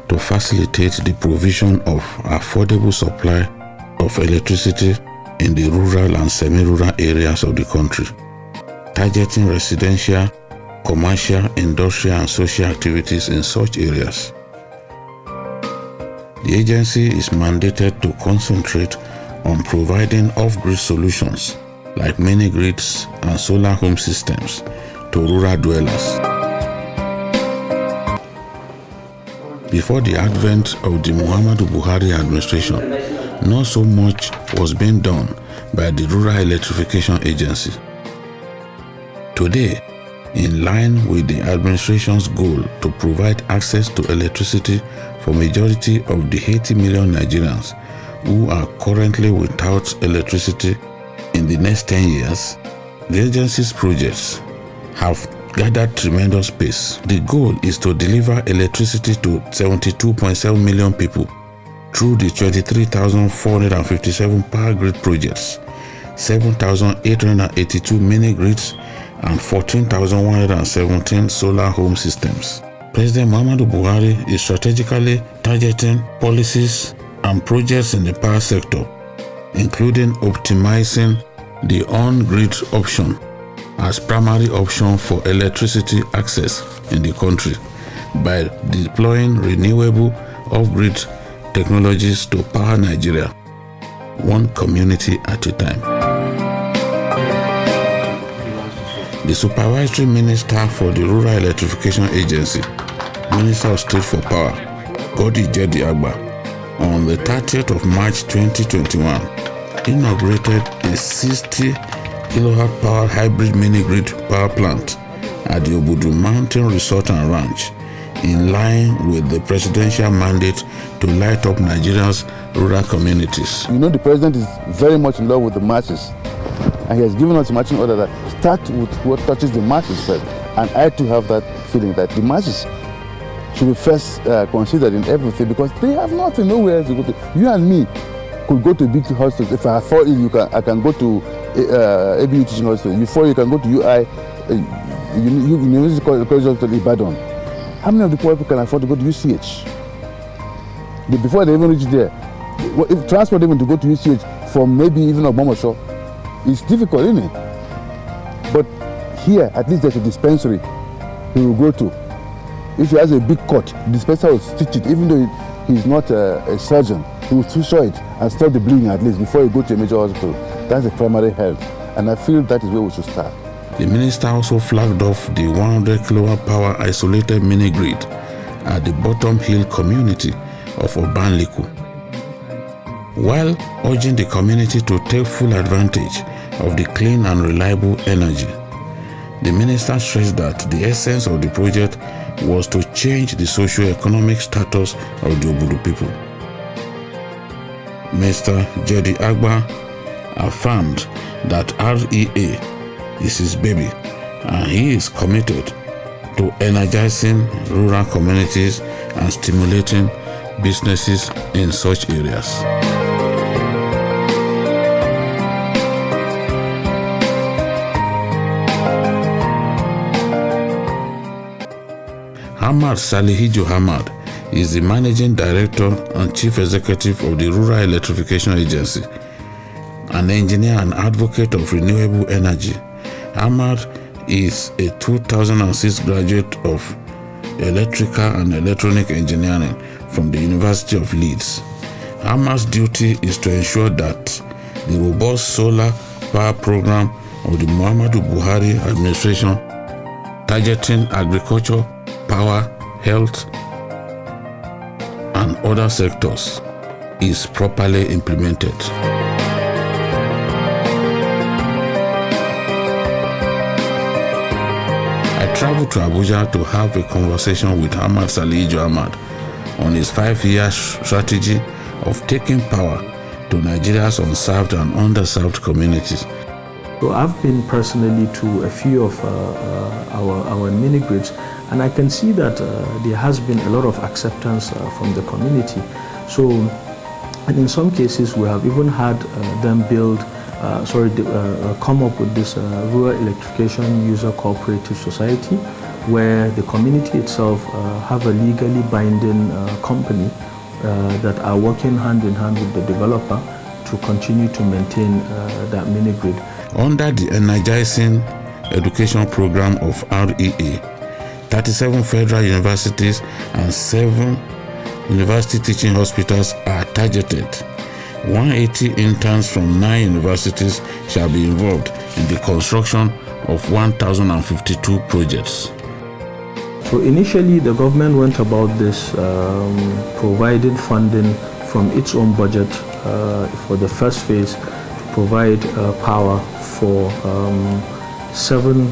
to facilitate the provision of affordable supply of electricity in the rural and semi-rural areas of the country, targeting residential, commercial, industrial, and social activities in such areas. The agency is mandated to concentrate on providing off-grid solutions like mini-grids and solar home systems to rural dwellers. Before the advent of the Muhammadu Buhari administration, not so much was being done by the Rural Electrification Agency. Today, in line with the administration's goal to provide access to electricity for majority of the 80 million Nigerians who are currently without electricity in the next 10 years, the agency's projects have gathered tremendous pace. The goal is to deliver electricity to 72.7 million people through the 23,457 power grid projects, 7,882 mini grids, and 14,117 solar home systems. President Muhammadu Buhari is strategically targeting policies and projects in the power sector, including optimizing the on-grid option as primary option for electricity access in the country by deploying renewable off-grid technologies to power Nigeria, one community at a time. The Supervisory Minister for the Rural Electrification Agency, Minister of State for Power, Godi Jedi Agba, on the 30th of March 2021, inaugurated a 60 kilowatt power hybrid mini-grid power plant at the Obudu Mountain Resort and Ranch, in line with the presidential mandate to light up Nigeria's rural communities. You know, the president is very much in love with the masses, and he has given us a marching order that start with what touches the masses first. And I too have that feeling that the masses should be first considered in everything, because they have nothing, nowhere else to go to. You and me could go to a big hospital. If I fall ill, I can go to ABU teaching hospital. You fall, you can go to UI, University College Hospital Ibadan. How many of the poor people can afford to go to UCH? Before they even reach there, if transport even to go to UCH from maybe even Ogbomoso, it's difficult, isn't it? But here, at least there's a dispensary he will go to. If he has a big cut, the dispenser will stitch it, even though he's not a surgeon. He will sew it and stop the bleeding at least before you go to a major hospital. That's the primary health. And I feel that is where we should start. The minister also flagged off the 100 kilowatt power isolated mini-grid at the Bottom Hill community of Obanliku, while urging the community to take full advantage of the clean and reliable energy. The minister stressed that the essence of the project was to change the socio-economic status of the Obudu people. Mr. Jedi Agba affirmed that REA is his baby, and he is committed to energizing rural communities and stimulating businesses in such areas. Ahmad Salihijo Ahmad is the Managing Director and Chief Executive of the Rural Electrification Agency, an engineer and advocate of renewable energy. Ahmad is a 2006 graduate of Electrical and Electronic Engineering from the University of Leeds. Ahmad's duty is to ensure that the robust solar power program of the Muhammadu Buhari administration, targeting agriculture, power, health, and other sectors, is properly implemented. I traveled to Abuja to have a conversation with Ahmad Salihijo Ahmad on his 5-year strategy of taking power to Nigeria's unserved and underserved communities. So I've been personally to a few of our mini-grids, and I can see that there has been a lot of acceptance from the community. So, and in some cases we have even had them come up with this Rural Electrification User Cooperative Society, where the community itself have a legally binding company that are working hand in hand with the developer to continue to maintain that mini-grid. Under the Energizing Education Program of REA, 37 federal universities and 7 university teaching hospitals are targeted. 180 interns from 9 universities shall be involved in the construction of 1,052 projects. So initially the government went about this providing funding from its own budget for the first phase to provide power for 7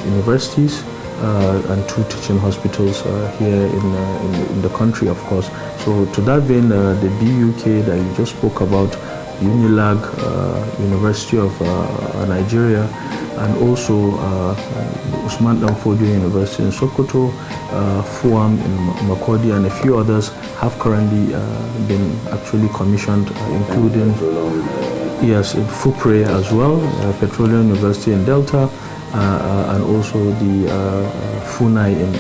universities and 2 teaching hospitals here in the country, of course. So to that vein, the BUK that you just spoke about, UNILAG, University of Nigeria, and also Usman Danfodio University in Sokoto, FUAM in Makurdi, and a few others have currently been actually commissioned, including FUPRE as well, Petroleum University in Delta, and also the FUNAI in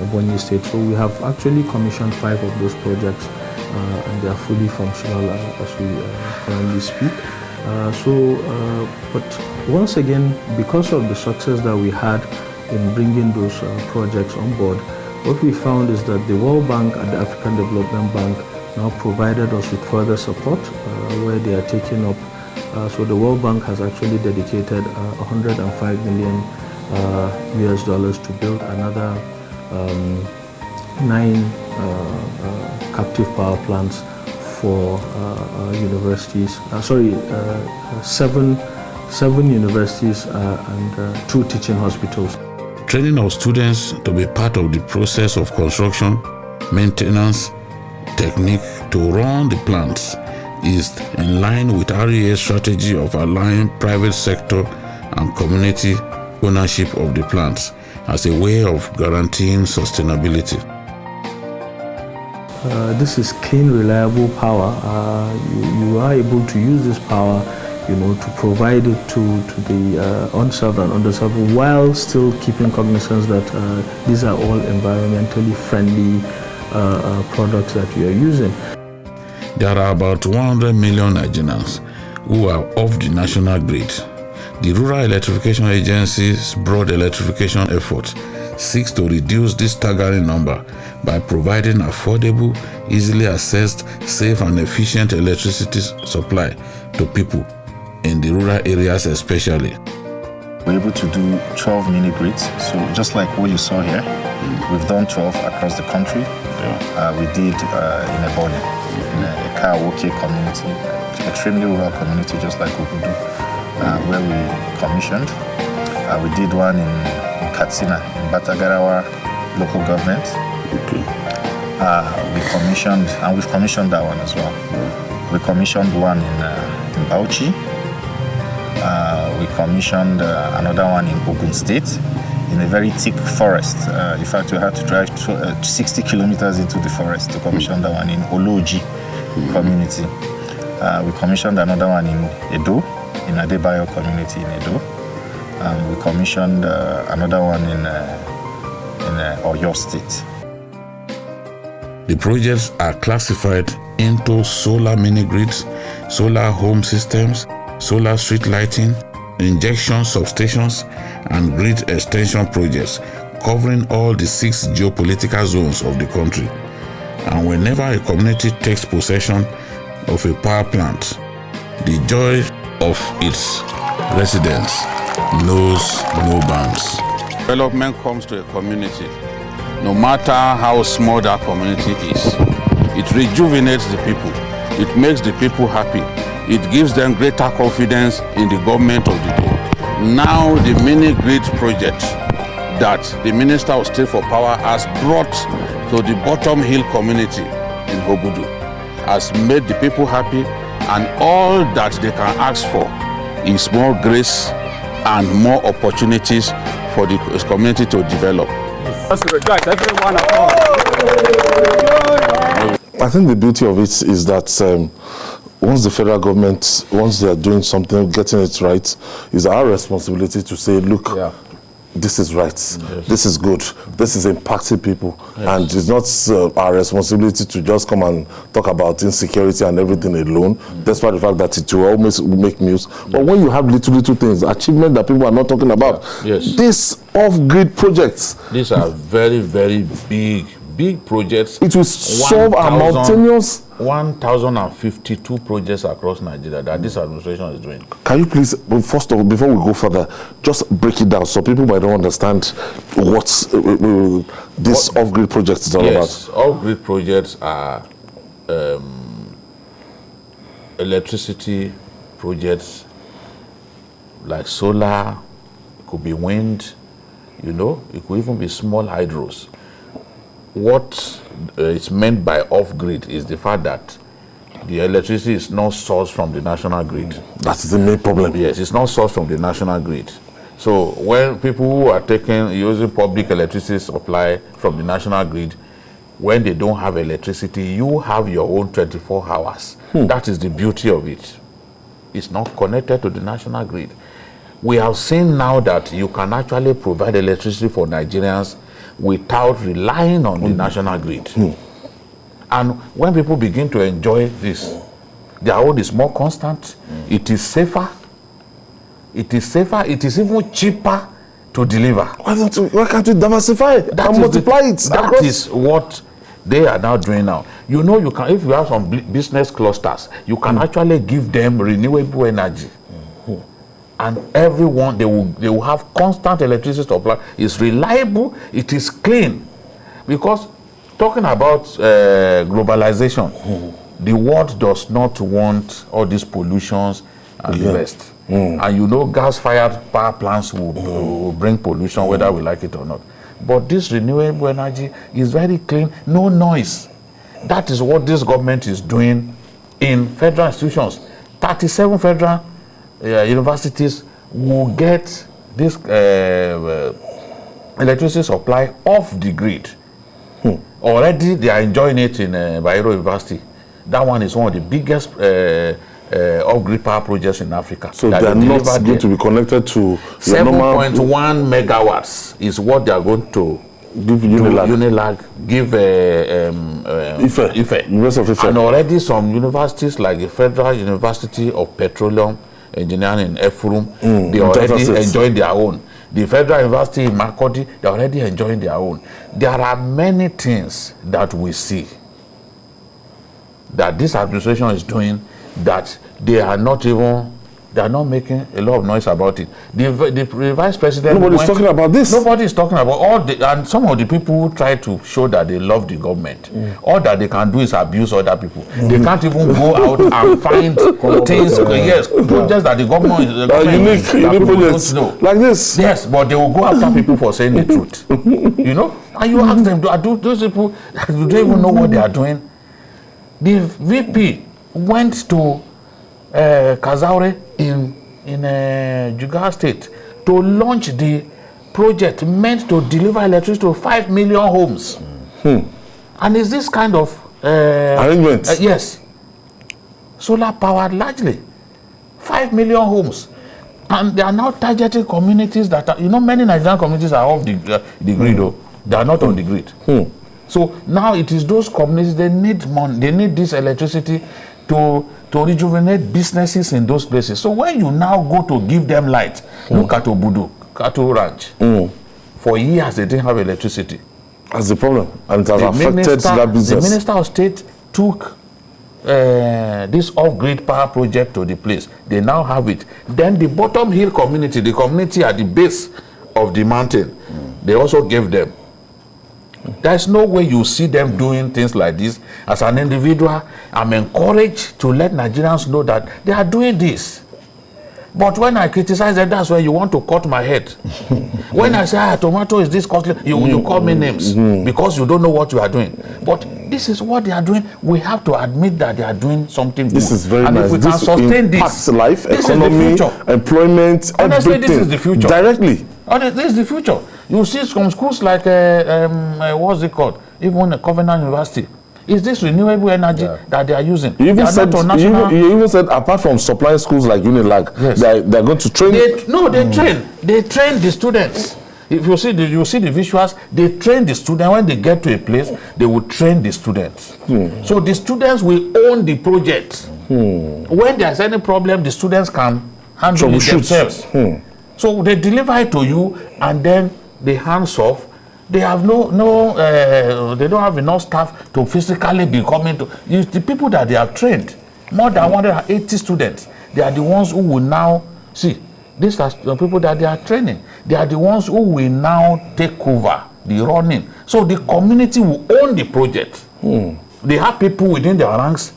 Ebonyi State. So we have actually commissioned 5 of those projects, and they are fully functional as we currently speak. But once again, because of the success that we had in bringing those projects on board, what we found is that the World Bank and the African Development Bank now provided us with further support where they are taking up. So the World Bank has actually dedicated $105 million US to build another 9 captive power plants for universities. 7 universities and 2 teaching hospitals. Training of students to be part of the process of construction, maintenance, technique to run the plants is in line with REA's strategy of allowing private sector and community ownership of the plants as a way of guaranteeing sustainability. This is clean, reliable power. You are able to use this power, to provide it to the unserved and underserved, while still keeping cognizance that these are all environmentally friendly products that we are using. There are about 100 million Nigerians who are off the national grid. The Rural Electrification Agency's broad electrification effort seeks to reduce this staggering number by providing affordable, easily accessed, safe and efficient electricity supply to people in the rural areas especially. We're able to do 12 mini grids, so just like what you saw here, we've done 12 across the country. We did in Ogun, in a Karaoke community, extremely rural community, just like Ogun, where we commissioned. We did one in Katsina, in Batagarawa local government. We've commissioned that one as well. We commissioned one in Bauchi. We commissioned another one in Ogun State, in a very thick forest. In fact, we had to drive 60 kilometers into the forest to commission that one in Oloji community. We commissioned another one in Edo, in Adebayo community in Edo. We commissioned another one in Oyo State. The projects are classified into solar mini-grids, solar home systems, solar street lighting, injection substations, and grid extension projects covering all the 6 geopolitical zones of the country. And whenever a community takes possession of a power plant, the joy of its residents knows no bounds. Development comes to a community, no matter how small that community is. It rejuvenates the people. It makes the people happy. It gives them greater confidence in the government of the day. Now the mini-grid project that the Minister of State for Power has brought to the Bottom Hill community in Ogudu has made the people happy, and all that they can ask for is more grace and more opportunities for the community to develop. I think the beauty of it is that once the federal government, once they are doing something, getting it right, it's our responsibility to say, look, this is right, this is good, this is impacting people, and it's not our responsibility to just come and talk about insecurity and everything alone, despite the fact that it will always make news. But when you have little things, achievement that people are not talking about, these off-grid projects, these are very, very big projects. It will solve our mountainous 1,052 projects across Nigeria that this administration is doing. Can you please, first of all, before we go further, just break it down so people might not understand what this off-grid project is all about? Yes, off-grid projects are electricity projects like solar, it could be wind, it could even be small hydros. What is meant by off-grid is the fact that the electricity is not sourced from the national grid. That's the main problem. Yes, it's not sourced from the national grid. So when people who are using public electricity supply from the national grid, when they don't have electricity, you have your own 24 hours. That is the beauty of it. It's not connected to the national grid. We have seen now that you can actually provide electricity for Nigerians without relying on the national grid. And when people begin to enjoy this, their own is more constant, it is safer, it is even cheaper to deliver. Why can't we diversify and multiply it? That is what they are now doing now. You can, if you have some business clusters, you can actually give them renewable energy. And everyone, they will have constant electricity supply. It's reliable, it is clean. Because talking about globalization, the world does not want all these pollutions and the rest. And you know, gas-fired power plants will bring pollution, whether we like it or not. But this renewable energy is very clean, no noise. That is what this government is doing in federal institutions. 37 federal universities will get this electricity supply off the grid. Already they are enjoying it in Bayero University. That one is one of the biggest off-grid power projects in Africa. So they are not going to be connected to 7.1 megawatts is what they are going to give Unilag, give Ife. University of Ife. And already some universities like the Federal University of Petroleum Engineering in Efurum, they already enjoying their own. The Federal University in Makurdi, they are already enjoying their own. There are many things that we see that this administration is doing that they are not making a lot of noise about it. The vice president, nobody's talking about this. Nobody is talking about and some of the people who try to show that they love the government. All that they can do is abuse other people. They can't even go out and find things, projects that the government unique projects like this. Yes, but they will go after people for saying the truth. You know, and you ask them, do those people, do they even know what they are doing? The VP went to Kazaure in Jigawa State to launch the project meant to deliver electricity to 5 million homes. And is this kind of arrangement? Yes. Solar powered largely. 5 million homes. And they are now targeting communities that are, you know, many Nigerian communities are off the grid, though. They are not on the grid. So now it is those communities, they need money, they need this electricity to rejuvenate businesses in those places. So when you now go to give them light, look at Obudu, Cattle Ranch. For years they didn't have electricity. That's the problem. And it has affected that business. The Minister of State took this off-grid power project to the place. They now have it. Then the bottom hill community, the community at the base of the mountain, they also gave them. There's no way you see them doing things like this. As an individual, I'm encouraged to let Nigerians know that they are doing this. But when I criticize them, that's where you want to cut my head. When I say, tomato is this costly, you call me names because you don't know what you are doing. But this is what they are doing. We have to admit that they are doing something good. This is very and nice. If we can sustain this, life, this economy, is the future. Employment, honestly, everything. This is the future. Directly. This is the future. You see some schools like, what's it called? Even Covenant University. Is this renewable energy that they are using? You even said apart from supplying schools like Unilag, they're going to train. They train the students. If you see the visuals, they train the students. When they get to a place, they will train the students. So the students will own the project. When there's any problem, the students can handle it themselves. So they deliver it to you, and then they hands off. They have they don't have enough staff to physically be coming to the people that they have trained. More than 180 students. They are the ones who will now see. These are the people that they are training. They are the ones who will now take over the running. So the community will own the project. They have people within their ranks.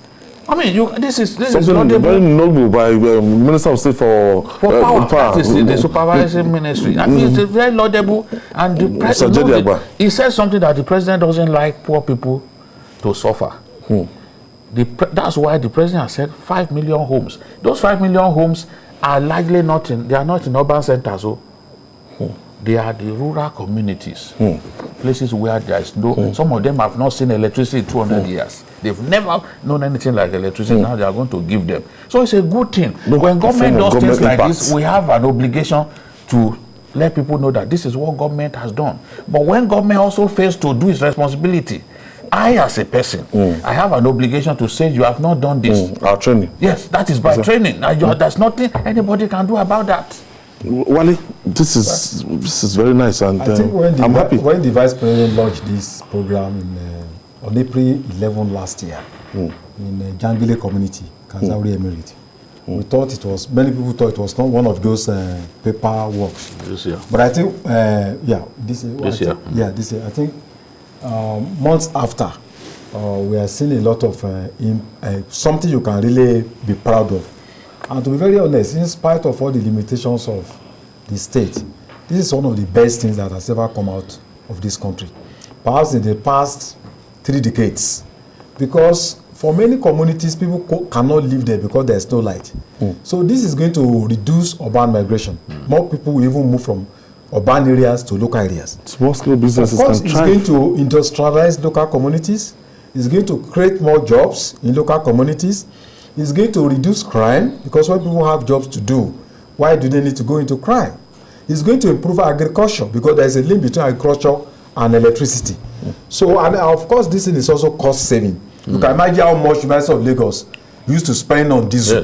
I mean, this is very noble by Minister of State for power. That is the supervisory ministry. I mean, it's very laudable. And the president, he said something that the president doesn't like poor people to suffer. That's why the president has said 5 million homes. Those 5 million homes are largely not in urban centers. They are the rural communities, places where there is no. Some of them have not seen electricity in 200 years. They've never known anything like electricity. Now they are going to give them. So it's a good thing. When government does things like this, we have an obligation to let people know that this is what government has done. But when government also fails to do its responsibility, I, as a person, I have an obligation to say you have not done this. Our training. Yes, that is by training. There's nothing anybody can do about that. Wale, this is very nice, and I think I'm happy. When the Vice President launched this program on April 11 last year in Jangile community, Kazauri Emirate, we thought it was, many people thought it was not one of those paper works. This year. But I think, this year. This year. This year. I think months after, we are seeing a lot of something you can really be proud of. And to be very honest, in spite of all the limitations of the state, this is one of the best things that has ever come out of this country. Perhaps in the past 3 decades. Because for many communities, people cannot live there because there's no light. So this is going to reduce urban migration. More people will even move from urban areas to local areas. Small-scale businesses of course, can it's going to industrialize local communities. It's going to create more jobs in local communities. It's going to reduce crime because when people have jobs to do, why do they need to go into crime? It's going to improve agriculture because there's a link between agriculture and electricity. So, and of course, this thing is also cost saving. You can imagine how much University of Lagos used to spend on diesel.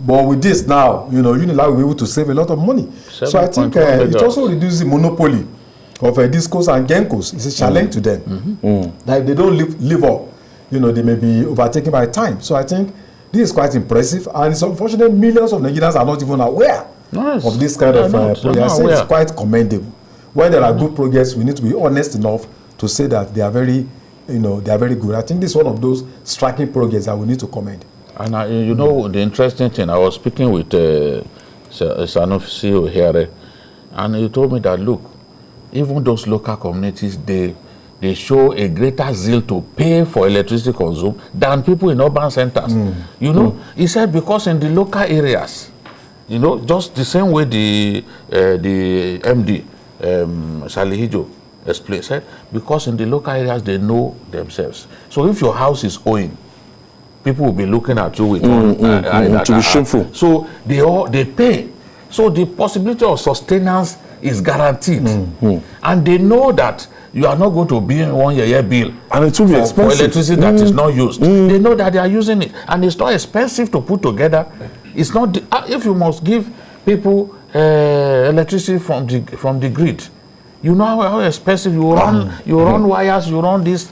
But with this now, Unilag will be able to save a lot of money. So I think it also reduces the monopoly of discos and gencos. It's a challenge to them. Like they don't live up, they may be overtaken by time. So I think this is quite impressive, and it's unfortunate millions of Nigerians are not even aware of this kind of progress. It's quite commendable. When there are good progress, we need to be honest enough to say that they are very, they are very good. I think this is one of those striking progress that we need to commend. And the interesting thing, I was speaking with Sanofi here, and he told me that look, even those local communities, they show a greater zeal to pay for electricity consumed than people in urban centers. He said because in the local areas, just the same way the MD, Salihijo, explained, said, because in the local areas, they know themselves. So if your house is owing, people will be looking at you with to be shameful. So they pay. So the possibility of sustenance is guaranteed. And they know that you are not going to be in 1 year bill and it will be expensive for electricity that is not used. They know that they are using it, and it's not expensive to put together. It's not if you must give people electricity from the grid. You know how expensive you run wires, you run this.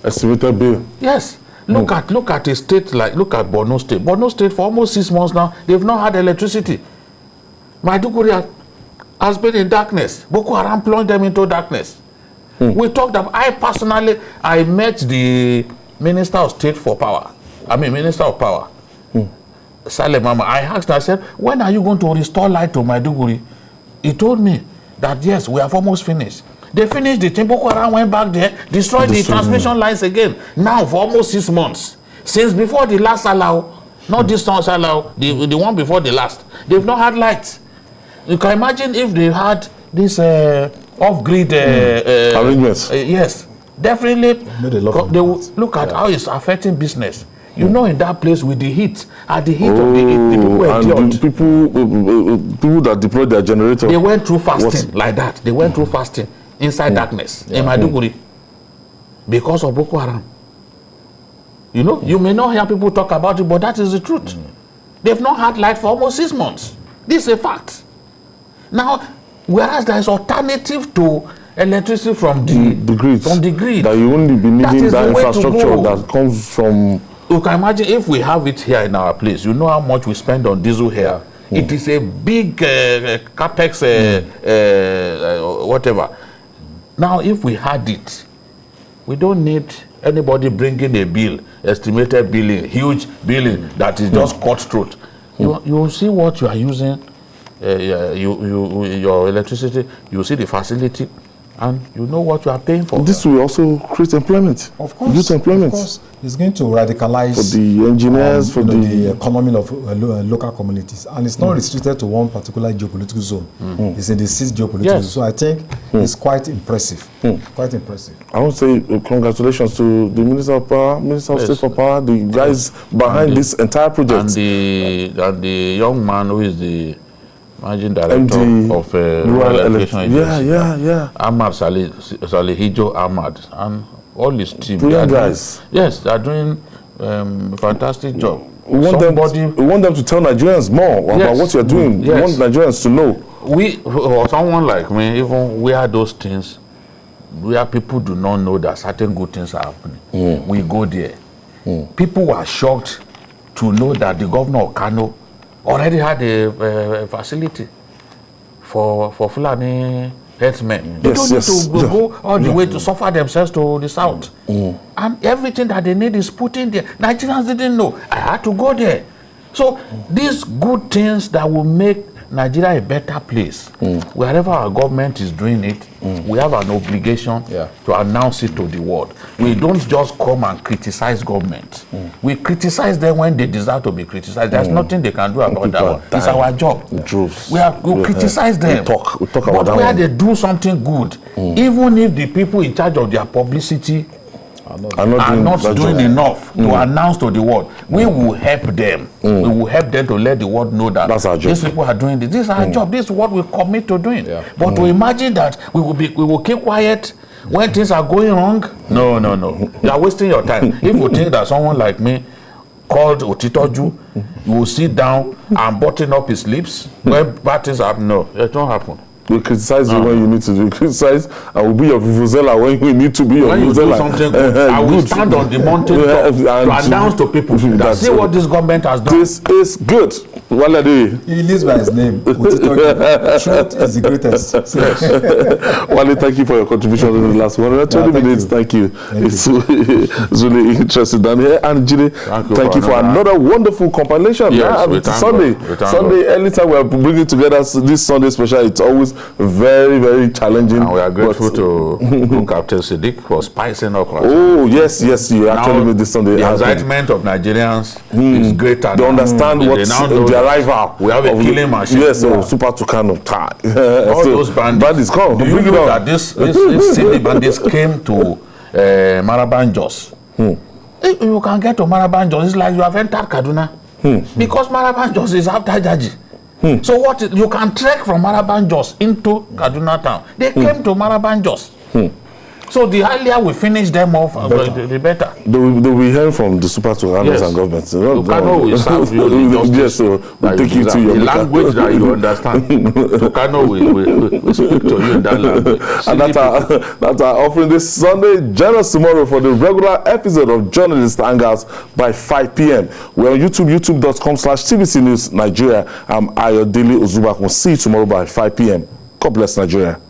Estimated bill. Yes. Look at a state look at Borno State. Borno State for almost 6 months now, they've not had electricity. Maiduguri has been in darkness. Boko Haram plunged them into darkness. We talked about, I met the Minister of State for Power. Minister of Power. Saleh Mama. I asked him, I said, when are you going to restore light to Maiduguri? He told me that yes, we have almost finished. They finished the thing. Boko Haram went back there, destroyed the transmission lines again. Now for almost 6 months. Since before the last allow, not this one allow, the one before the last. They've not had lights. You can imagine if they had this off-grid arrangements. Yes, definitely. They will look at how it's affecting business. In that place with the heat, at the heat of the heat, the people endured. People that deployed their generator. They went through fasting like that. They went through fasting inside darkness in Maiduguri because of Boko Haram. You may not hear people talk about it, but that is the truth. They've not had light for almost 6 months. This is a fact. Now, whereas there is alternative to electricity from the grid, that you only be needing that infrastructure that comes from. You can imagine if we have it here in our place. You know how much we spend on diesel here. It is a big capex, whatever. Now, if we had it, we don't need anybody bringing a bill, estimated billing, huge billing that is just cut throat. You will see what you are using, your electricity. You see the facility, and you know what you are paying for. This will also create employment. Of course. Youth employment. Of course. It's going to radicalize for the engineers, for the economy of local communities. And it's not restricted to one particular geopolitical zone. It's in the 6 geopolitical zones. So I think it's quite impressive. Quite impressive. I want to say congratulations to the Minister of Power, Minister of State for Power, the guys behind this entire project. And the young man who is the managing director of Rural Electrification Agency. Ahmad Salihijo Ahmad and all his team. Brilliant guys. Yes, they are doing a fantastic job. We want them to tell Nigerians more about what you're doing. We want Nigerians to know. Or someone like me, even where those things, where people do not know that certain good things are happening, we go there. People were shocked to know that the governor of Kano already had a facility for Fulani herdsmen. They don't need to go all the way to suffer themselves to the south. And everything that they need is put in there. Nigerians didn't know. I had to go there. So these good things that will make Nigeria a better place, wherever our government is doing it, we have an obligation to announce it to the world. We don't just come and criticize government. We criticize them when they deserve to be criticized. There's nothing they can do about that one. It's our job. We criticize them. We talk but about that where one. they do something good, even if the people in charge of their publicity are not doing enough to announce to the world, we will help them. We will help them to let the world know that these people are doing this. This is our job. This is what we commit to doing. But to imagine that we will keep quiet when things are going wrong, no. You are wasting your time. If you think that someone like me called Otitoju will sit down and button up his lips when bad things happen, no, it won't happen. We criticize you when you need to be criticized, and we'll be your vuvuzela when we need to be your vuvuzela. When you do something good, I will stand on the mountain top to announce to people that see what this government has done. This is good. Walade. He lives by his name. Truth is the greatest. Wale, thank you for your contribution in the last 120 minutes. Thank you. It's really interesting down here. And Jide, thank you for another wonderful compilation. Yes, Sunday, anytime we are bringing together this Sunday special, it's always very, very challenging. And we are grateful to Captain Siddiq for spicing up. Oh, yes, you actually made this Sunday. The excitement of Nigerians is greater. They understand what's the arrival. We have a killing machine. Yes, Super Tucano. All those bandits come. Do you know that this city bandits came to Marabanjos? You can get to Marabanjos. It's like you have entered Kaduna. Because Marabanjos is after Jaji. So what you can trek from Marabanjos into Kaduna town. They came to Marabanjos. So the earlier we finish them off, the better. They will hear from the super Tucanos and governments. Tucano will serve you the justice. Yes, so we'll take you to your language that you understand. Tucano will speak to you in that language. And that's our offering this Sunday. Join us tomorrow for the regular episode of Journalist Hangouts by 5 p.m. We're on YouTube, youtube.com/TVC News Nigeria. I'm Ayodele Ozubakun. See you tomorrow by 5 p.m. God bless Nigeria.